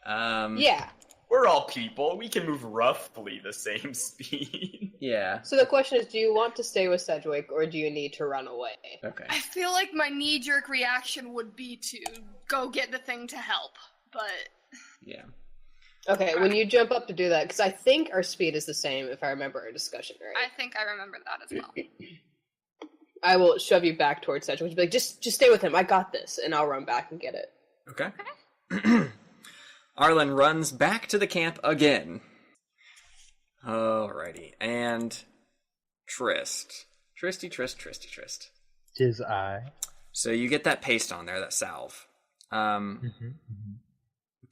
Yeah. We're all people. We can move roughly the same speed. Yeah. So the question is, do you want to stay with Sedgwick or do you need to run away? Okay. I feel like my knee-jerk reaction would be to go get the thing to help, but... Yeah. Okay, when you jump up to do that, because I think our speed is the same, if I remember our discussion right. I think I remember that as well. I will shove you back towards Sedgwick. Be like, just stay with him. I got this, and I'll run back and get it. Okay. Arlen runs back to the camp again. Alrighty. And Trist. Tristy. Tis I. So you get that paste on there, that salve.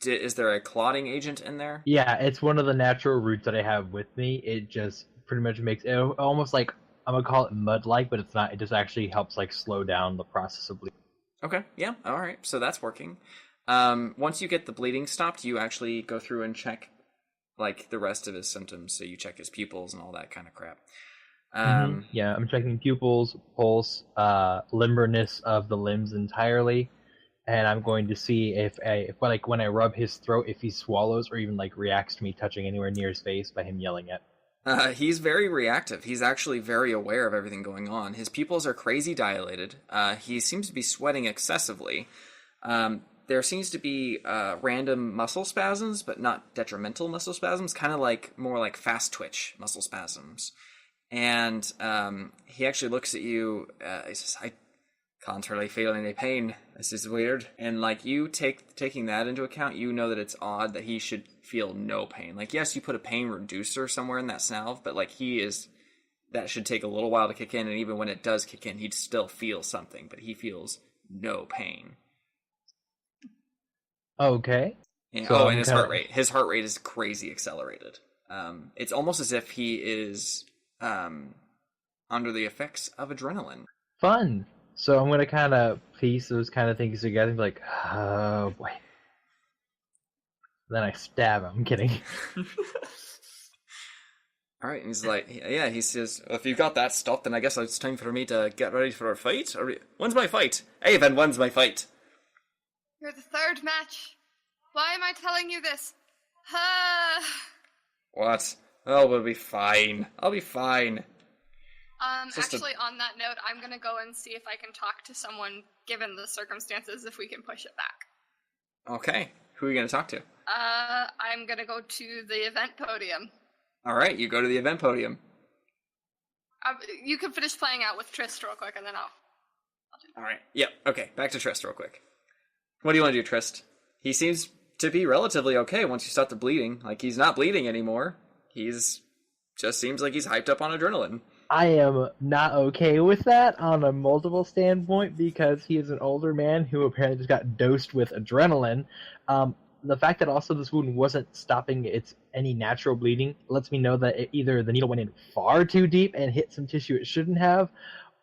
Is there a clotting agent in there? Yeah, it's one of the natural roots that I have with me. It just pretty much makes it almost like, I'm gonna call it mud-like, but it's not. It just actually helps like slow down the process of bleeding. Okay, yeah, alright. So that's working. Once you get the bleeding stopped, you actually go through and check like the rest of his symptoms. So you check his pupils and all that kind of crap. Yeah, I'm checking pupils, pulse, limberness of the limbs entirely, and I'm going to see if when I rub his throat, if he swallows or even like reacts to me touching anywhere near his face by him yelling it. He's very reactive. He's actually very aware of everything going on. His pupils are crazy dilated. He seems to be sweating excessively. There seems to be random muscle spasms, but not detrimental muscle spasms, kind of like more like fast twitch muscle spasms. And he actually looks at you. He says, "I can't really feel any pain. This is weird." And like you taking that into account, you know that it's odd that he should feel no pain. Like, yes, you put a pain reducer somewhere in that salve, but like that should take a little while to kick in. And even when it does kick in, he'd still feel something, but he feels no pain. Okay. And, So and his heart rate. His heart rate is crazy accelerated. It's almost as if he is under the effects of adrenaline. Fun. So I'm gonna kind of piece those kind of things together and be like, oh boy. Then I stab him. I'm kidding. All right, and he's like, yeah, he says, if you've got that stopped, then I guess it's time for me to get ready for a fight. When's my fight? Hey, then, when's my fight? You're the third match. Why am I telling you this? What? Oh, we'll be fine. I'll be fine. Actually, on that note, I'm gonna go and see if I can talk to someone, given the circumstances, if we can push it back. Okay. Who are you gonna talk to? I'm gonna go to the event podium. All right, you go to the event podium. You can finish playing out with Trist real quick, and then I'll do that. All right. Yep. Okay. Back to Trist real quick. What do you want to do, Trist? He seems to be relatively okay once you stop the bleeding. Like, he's not bleeding anymore. Just seems like he's hyped up on adrenaline. I am not okay with that on a multiple standpoint because he is an older man who apparently just got dosed with adrenaline. The fact that also this wound wasn't stopping any natural bleeding lets me know that either the needle went in far too deep and hit some tissue it shouldn't have,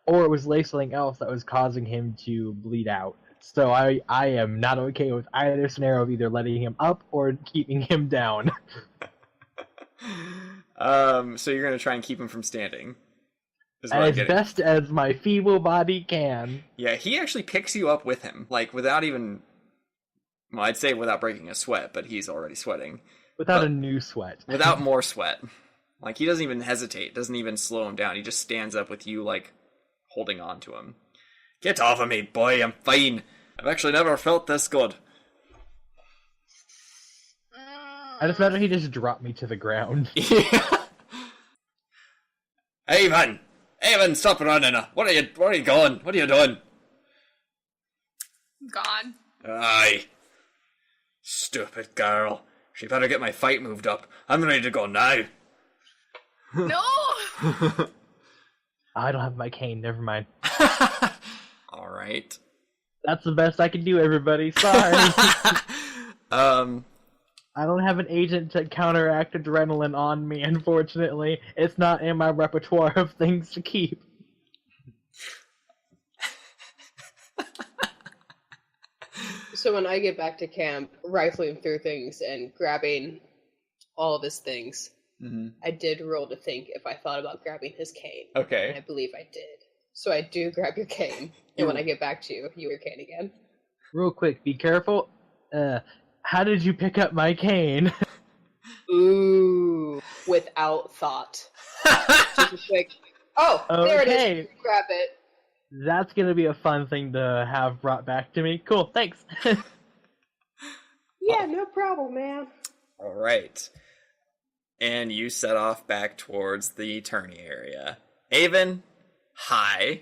or it was laced something else that was causing him to bleed out. So I am not okay with either scenario of either letting him up or keeping him down. So you're going to try and keep him from standing. As best as my feeble body can. Yeah, he actually picks you up with him, like without even... Well, I'd say without breaking a sweat, but he's already sweating. Without a new sweat. Without more sweat. Like, he doesn't even hesitate, doesn't even slow him down. He just stands up with you, like, holding on to him. Get off of me, boy, I'm fine. I've actually never felt this good. I just imagine he just dropped me to the ground. Yeah. Evan, stop running. Where are you going? What are you doing? Gone. Aye. Stupid girl. She better get my fight moved up. I'm ready to go now. No! I don't have my cane, never mind. Alright. That's the best I can do, everybody. Sorry. I don't have an agent to counteract adrenaline on me, unfortunately. It's not in my repertoire of things to keep. So when I get back to camp, rifling through things and grabbing all of his things, I did roll to think if I thought about grabbing his cane. Okay. And I believe I did. So I do grab your cane, and when I get back to you, your cane again. Real quick, be careful. How did you pick up my cane? Ooh, without thought. Just like, oh, there it is. Grab it. That's gonna be a fun thing to have brought back to me. Cool, thanks. Yeah, no problem, man. All right. And you set off back towards the tourney area. Avon, hi.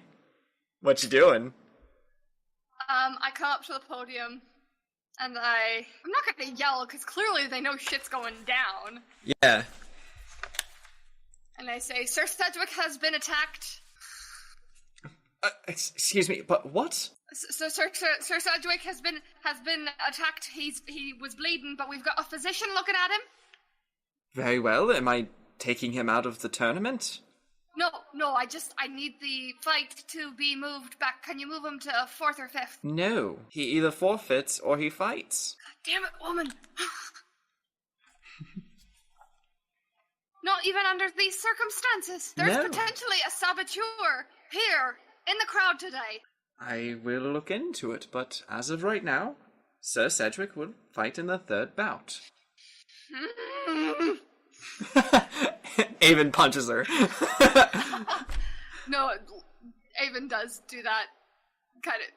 What you doing? I come up to the podium, and I'm not gonna yell, because clearly they know shit's going down. Yeah. And I say, Sir Sedgwick has been attacked. Excuse me, but what? So Sir Sedgwick has been attacked. He was bleeding, but we've got a physician looking at him. Very well. Am I taking him out of the tournament? No, I need the fight to be moved back. Can you move him to 4th or 5th? No. He either forfeits or he fights. God damn it, woman. Not even under these circumstances. There's No. potentially a saboteur here in the crowd today. I will look into it, but as of right now, Sir Cedric will fight in the third bout. Avon punches her. No, Avon does do that kind of,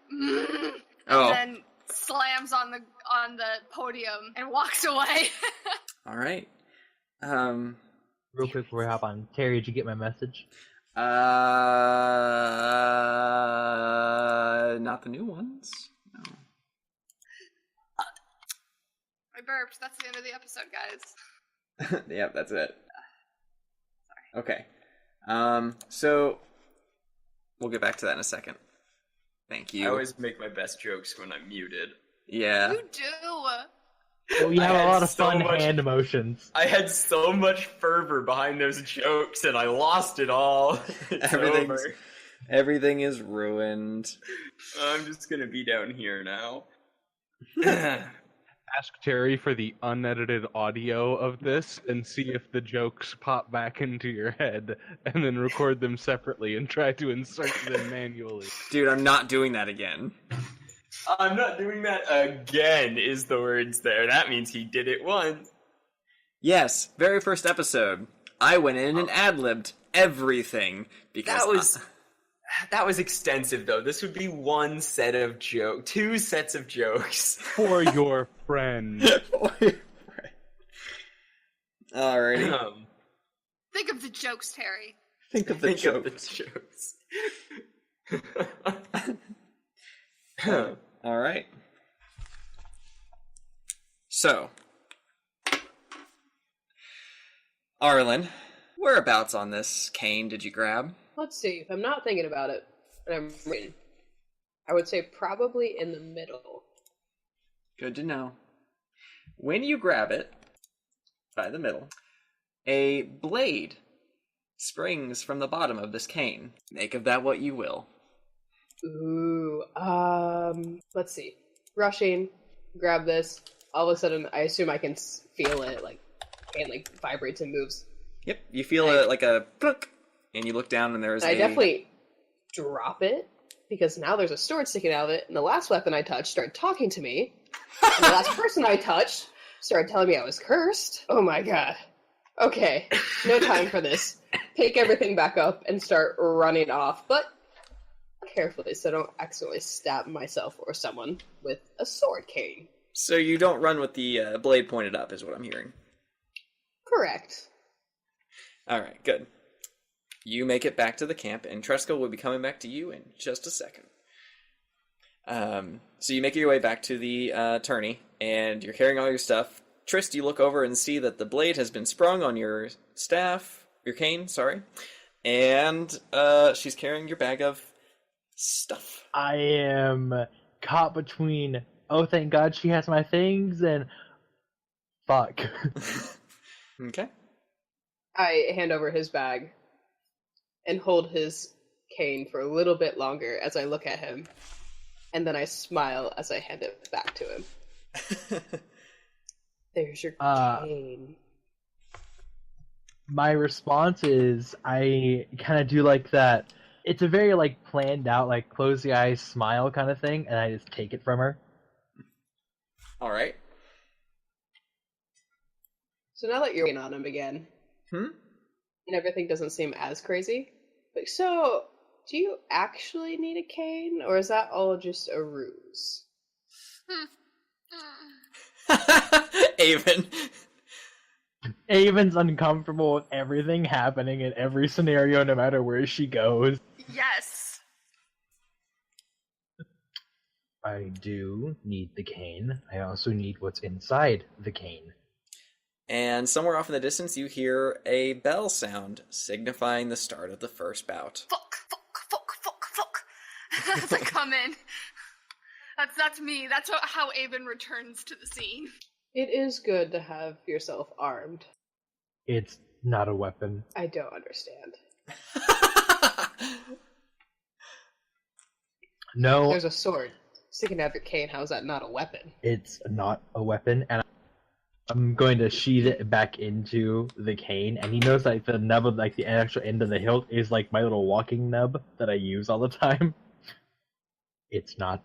Oh. and then slams on the podium and walks away. All right. Real quick before we hop on, Terry, did you get my message? Not the new ones. No. I burped. That's the end of the episode, guys. Yep, that's it. Okay. So we'll get back to that in a second. Thank you. I always make my best jokes when I'm muted. Yeah. You do. Well, you have I a had lot of so fun much- hand emotions. I had so much fervor behind those jokes, and I lost it all. It's over. Everything is ruined. I'm just gonna be down here now. Ask Terry for the unedited audio of this and see if the jokes pop back into your head, and then record them separately and try to insert them manually. Dude, I'm not doing that again. I'm not doing that again, is the words there. That means he did it once. Yes, very first episode. I went in and ad-libbed everything because That was extensive, though. This would be one set of two sets of jokes. For your friend. Alrighty. Think of the jokes, Terry. Think of the Think joke. of the jokes. Alright. So, Arlen, whereabouts on this cane did you grab? Let's see. If I'm not thinking about it, and I'm reading, I would say probably in the middle. Good to know. When you grab it, by the middle, a blade springs from the bottom of this cane. Make of that what you will. Ooh. Let's see. Rushing, grab this. All of a sudden, I assume I can feel it, and vibrates and moves. Yep, you feel it like a plunk, and you look down and there's I definitely drop it, because now there's a sword sticking out of it, and the last weapon I touched started talking to me, and the last person I touched started telling me I was cursed. Oh my god. Okay, no time for this. Pick everything back up and start running off, but carefully so I don't accidentally stab myself or someone with a sword cane. So you don't run with the blade pointed up, is what I'm hearing. Correct. Alright, good. You make it back to the camp, and Tresco will be coming back to you in just a second. So you make your way back to the tourney, and you're carrying all your stuff. Trist, you look over and see that the blade has been sprung on your your cane, and she's carrying your bag of stuff. I am caught between, oh thank god she has my things, and fuck. Okay. I hand over his bag and hold his cane for a little bit longer as I look at him, and then I smile as I hand it back to him. There's your cane. My response is, I kind of do like that. It's a very planned out, close the eyes, smile kind of thing, and I just take it from her. Alright. So now that you're waiting on him again, and everything doesn't seem as crazy, so do you actually need a cane, or is that all just a ruse? Avon. Avon's uncomfortable with everything happening in every scenario, no matter where she goes. Yes. I do need the cane. I also need what's inside the cane. And somewhere off in the distance, you hear a bell sound, signifying the start of the first bout. Fuck. As I come in. That's me. That's how Avon returns to the scene. It is good to have yourself armed. It's not a weapon. I don't understand. No, There's a sword sticking out of your cane. How is that not a weapon? it's not a weapon, and I'm going to sheath it back into the cane, and he knows like the nub of like the actual end of the hilt is like my little walking nub that I use all the time. It's not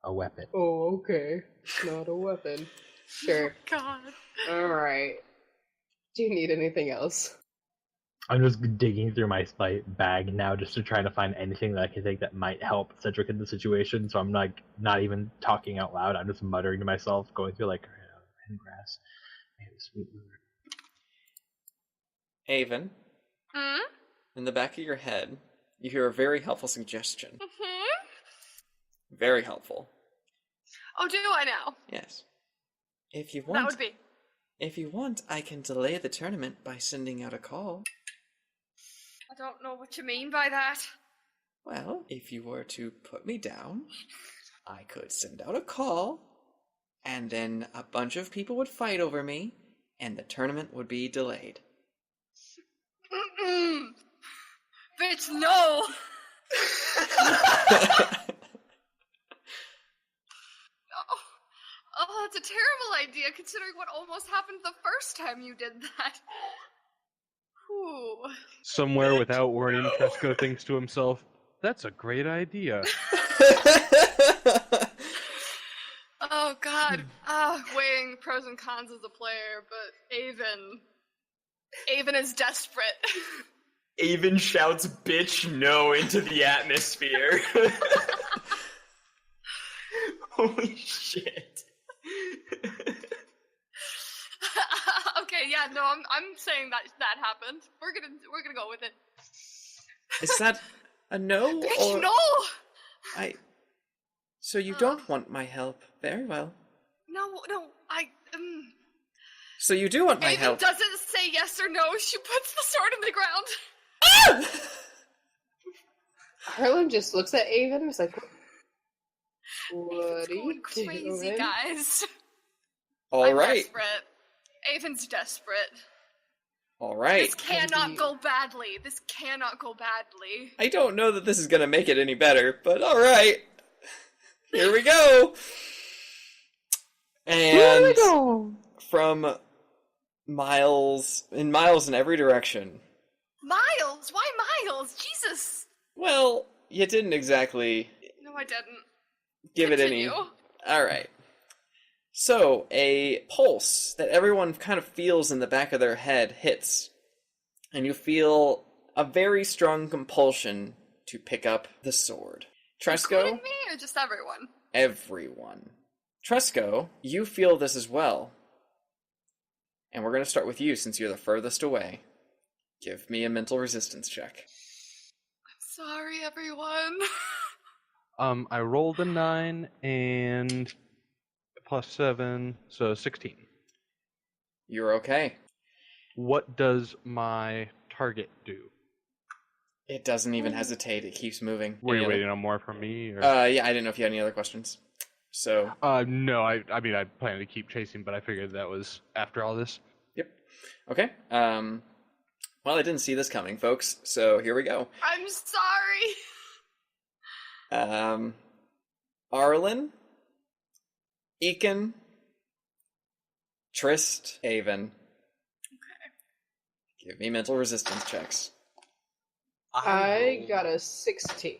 a weapon. Oh, okay. Not a weapon. Sure. God. Alright. Do you need anything else? I'm just digging through my bag now just to try to find anything that I can think that might help Cedric in the situation. So I'm like not even talking out loud. I'm just muttering to myself, going through like grass. Sweet river. Avon, Hmm? in the back of your head, you hear a very helpful suggestion. Mm-hmm. Very helpful. Oh, do I now? Yes. If you That want, would be. if you want, I can delay the tournament by sending out a call. I don't know what you mean by that. Well, if you were to put me down, I could send out a call, and then a bunch of people would fight over me, and the tournament would be delayed. Mm-mm. Bitch, no! Oh, that's a terrible idea considering what almost happened the first time you did that. Ooh. Somewhere without warning, Tresco thinks to himself, "That's a great idea." Oh god. Weighing pros and cons as a player, but Avon is desperate. Avon shouts "bitch no" into the atmosphere. Holy shit. Okay, yeah, no, I'm saying that happened. We're gonna go with it. Is that a no? Bitch, Or no! So you don't want my help? Very well. No, So you do want my Avon help? doesn't say yes or no. She puts the sword in the ground. Harlan just looks at Avon and is like, what Avon's are you going crazy, doing? guys. All I'm right. desperate. Avon's desperate. All right. This cannot go badly. This cannot go badly. I don't know that this is going to make it any better, but all right. Here we go. And from miles in every direction. Miles? Why miles? Jesus. Well, you didn't exactly No, I didn't. give it Continue. any. All right. So, a pulse that everyone kind of feels in the back of their head hits, and you feel a very strong compulsion to pick up the sword. Tresco? Including me or just everyone? Everyone. Tresco, you feel this as well. And we're going to start with you since you're the furthest away. Give me a mental resistance check. I'm sorry, everyone. I rolled a 9 and +7, so 16. You're okay. What does my target do? It doesn't even hesitate. It keeps moving. Were Any you other- waiting on more from me? Or? Yeah, I didn't know if you had any other questions. So, No, I mean, I planned to keep chasing, but I figured that was after all this. yep. Okay. Well, I didn't see this coming, folks. So here we go. I'm sorry. Arlen, Eakin, Trist, Avon. Okay. Give me mental resistance checks. I got a 16.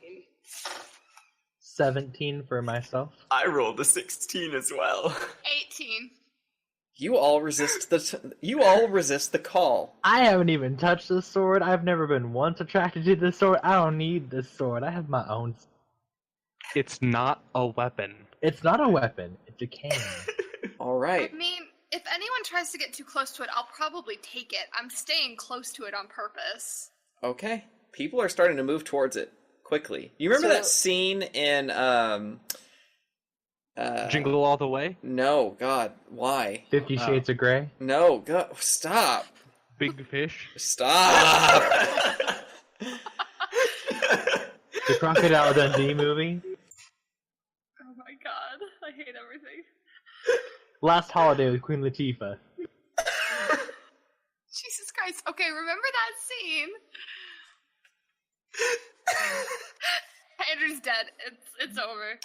17 for myself. I rolled a 16 as well. 18. You all resist the call. I haven't even touched this sword. I've never been once attracted to this sword. I don't need this sword. I have my own. It's not a weapon. It's not a weapon. It's a cane. All right. I mean, if anyone tries to get too close to it, I'll probably take it. I'm staying close to it on purpose. Okay. People are starting to move towards it quickly. You remember that scene in Jingle All the Way? No, God, why? 50 Shades of Grey. No, go stop. Big Fish? Stop. The Crocodile Dundee movie. Oh my god, I hate everything. Last Holiday with Queen Latifah. Jesus Christ. Okay, remember that scene? Andrew's dead. It's over.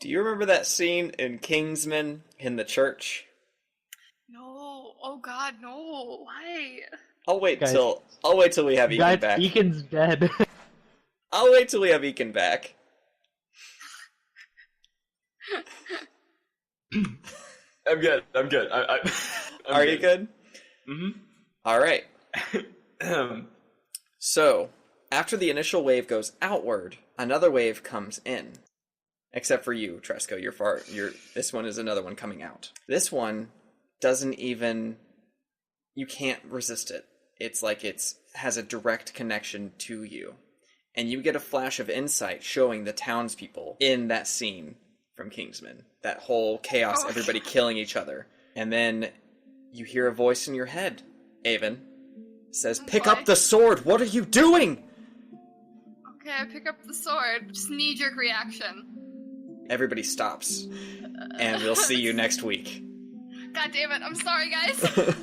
Do you remember that scene in Kingsman in the church? No. Oh God, no. Why? I'll wait Guys. till we have Ekin Guys, back. Ekin's dead. I'll wait till we have Ekin back. I'm good. I'm Are you good? Mm-hmm. All right. So, after the initial wave goes outward, another wave comes in. Except for you, Tresco. This one is another one coming out. This one doesn't even... You can't resist it. It's like it has a direct connection to you. And you get a flash of insight showing the townspeople in that scene from Kingsman. That whole chaos, everybody killing each other. And then you hear a voice in your head, Avon. Says, pick up the sword! What are you doing? Okay, I pick up the sword. Just knee-jerk reaction. Everybody stops. And we'll see you next week. God damn it, I'm sorry, guys.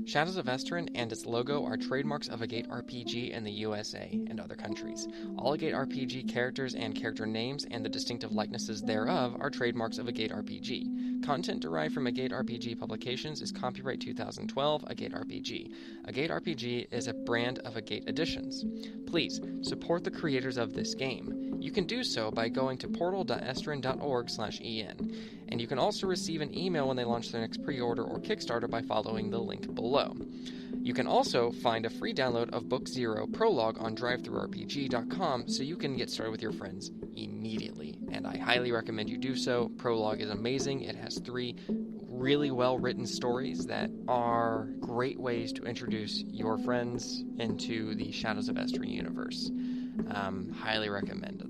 Shadows of Esteren and its logo are trademarks of Agate RPG in the U.S.A. and other countries. All Agate RPG characters and character names and the distinctive likenesses thereof are trademarks of Agate RPG. Content derived from Agate RPG publications is copyright 2012 Agate RPG. Agate RPG is a brand of Agate Editions. Please, support the creators of this game. You can do so by going to portal.esteren.org/en. And you can also receive an email when they launch their next pre-order or Kickstarter by following the link below. You can also find a free download of Book 0 Prologue on drivethroughrpg.com so you can get started with your friends immediately. And I highly recommend you do so. Prologue is amazing. It has 3 really well-written stories that are great ways to introduce your friends into the Shadows of Esteren universe. Highly recommended.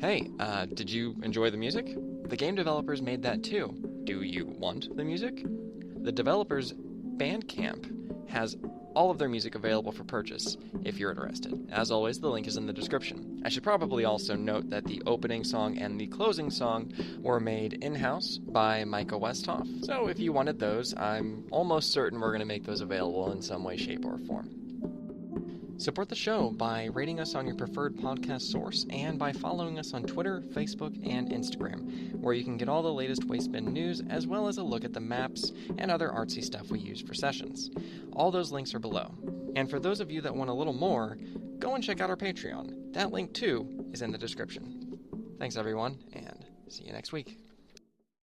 Hey, did you enjoy the music? The game developers made that too. Do you want the music? The developers' Bandcamp has all of their music available for purchase if you're interested. As always, the link is in the description. I should probably also note that the opening song and the closing song were made in-house by Micah Westhoff. So if you wanted those, I'm almost certain we're going to make those available in some way, shape, or form. Support the show by rating us on your preferred podcast source and by following us on Twitter, Facebook, and Instagram, where you can get all the latest Wastebin news as well as a look at the maps and other artsy stuff we use for sessions. All those links are below. And for those of you that want a little more, go and check out our Patreon. That link, too, is in the description. Thanks, everyone, and see you next week.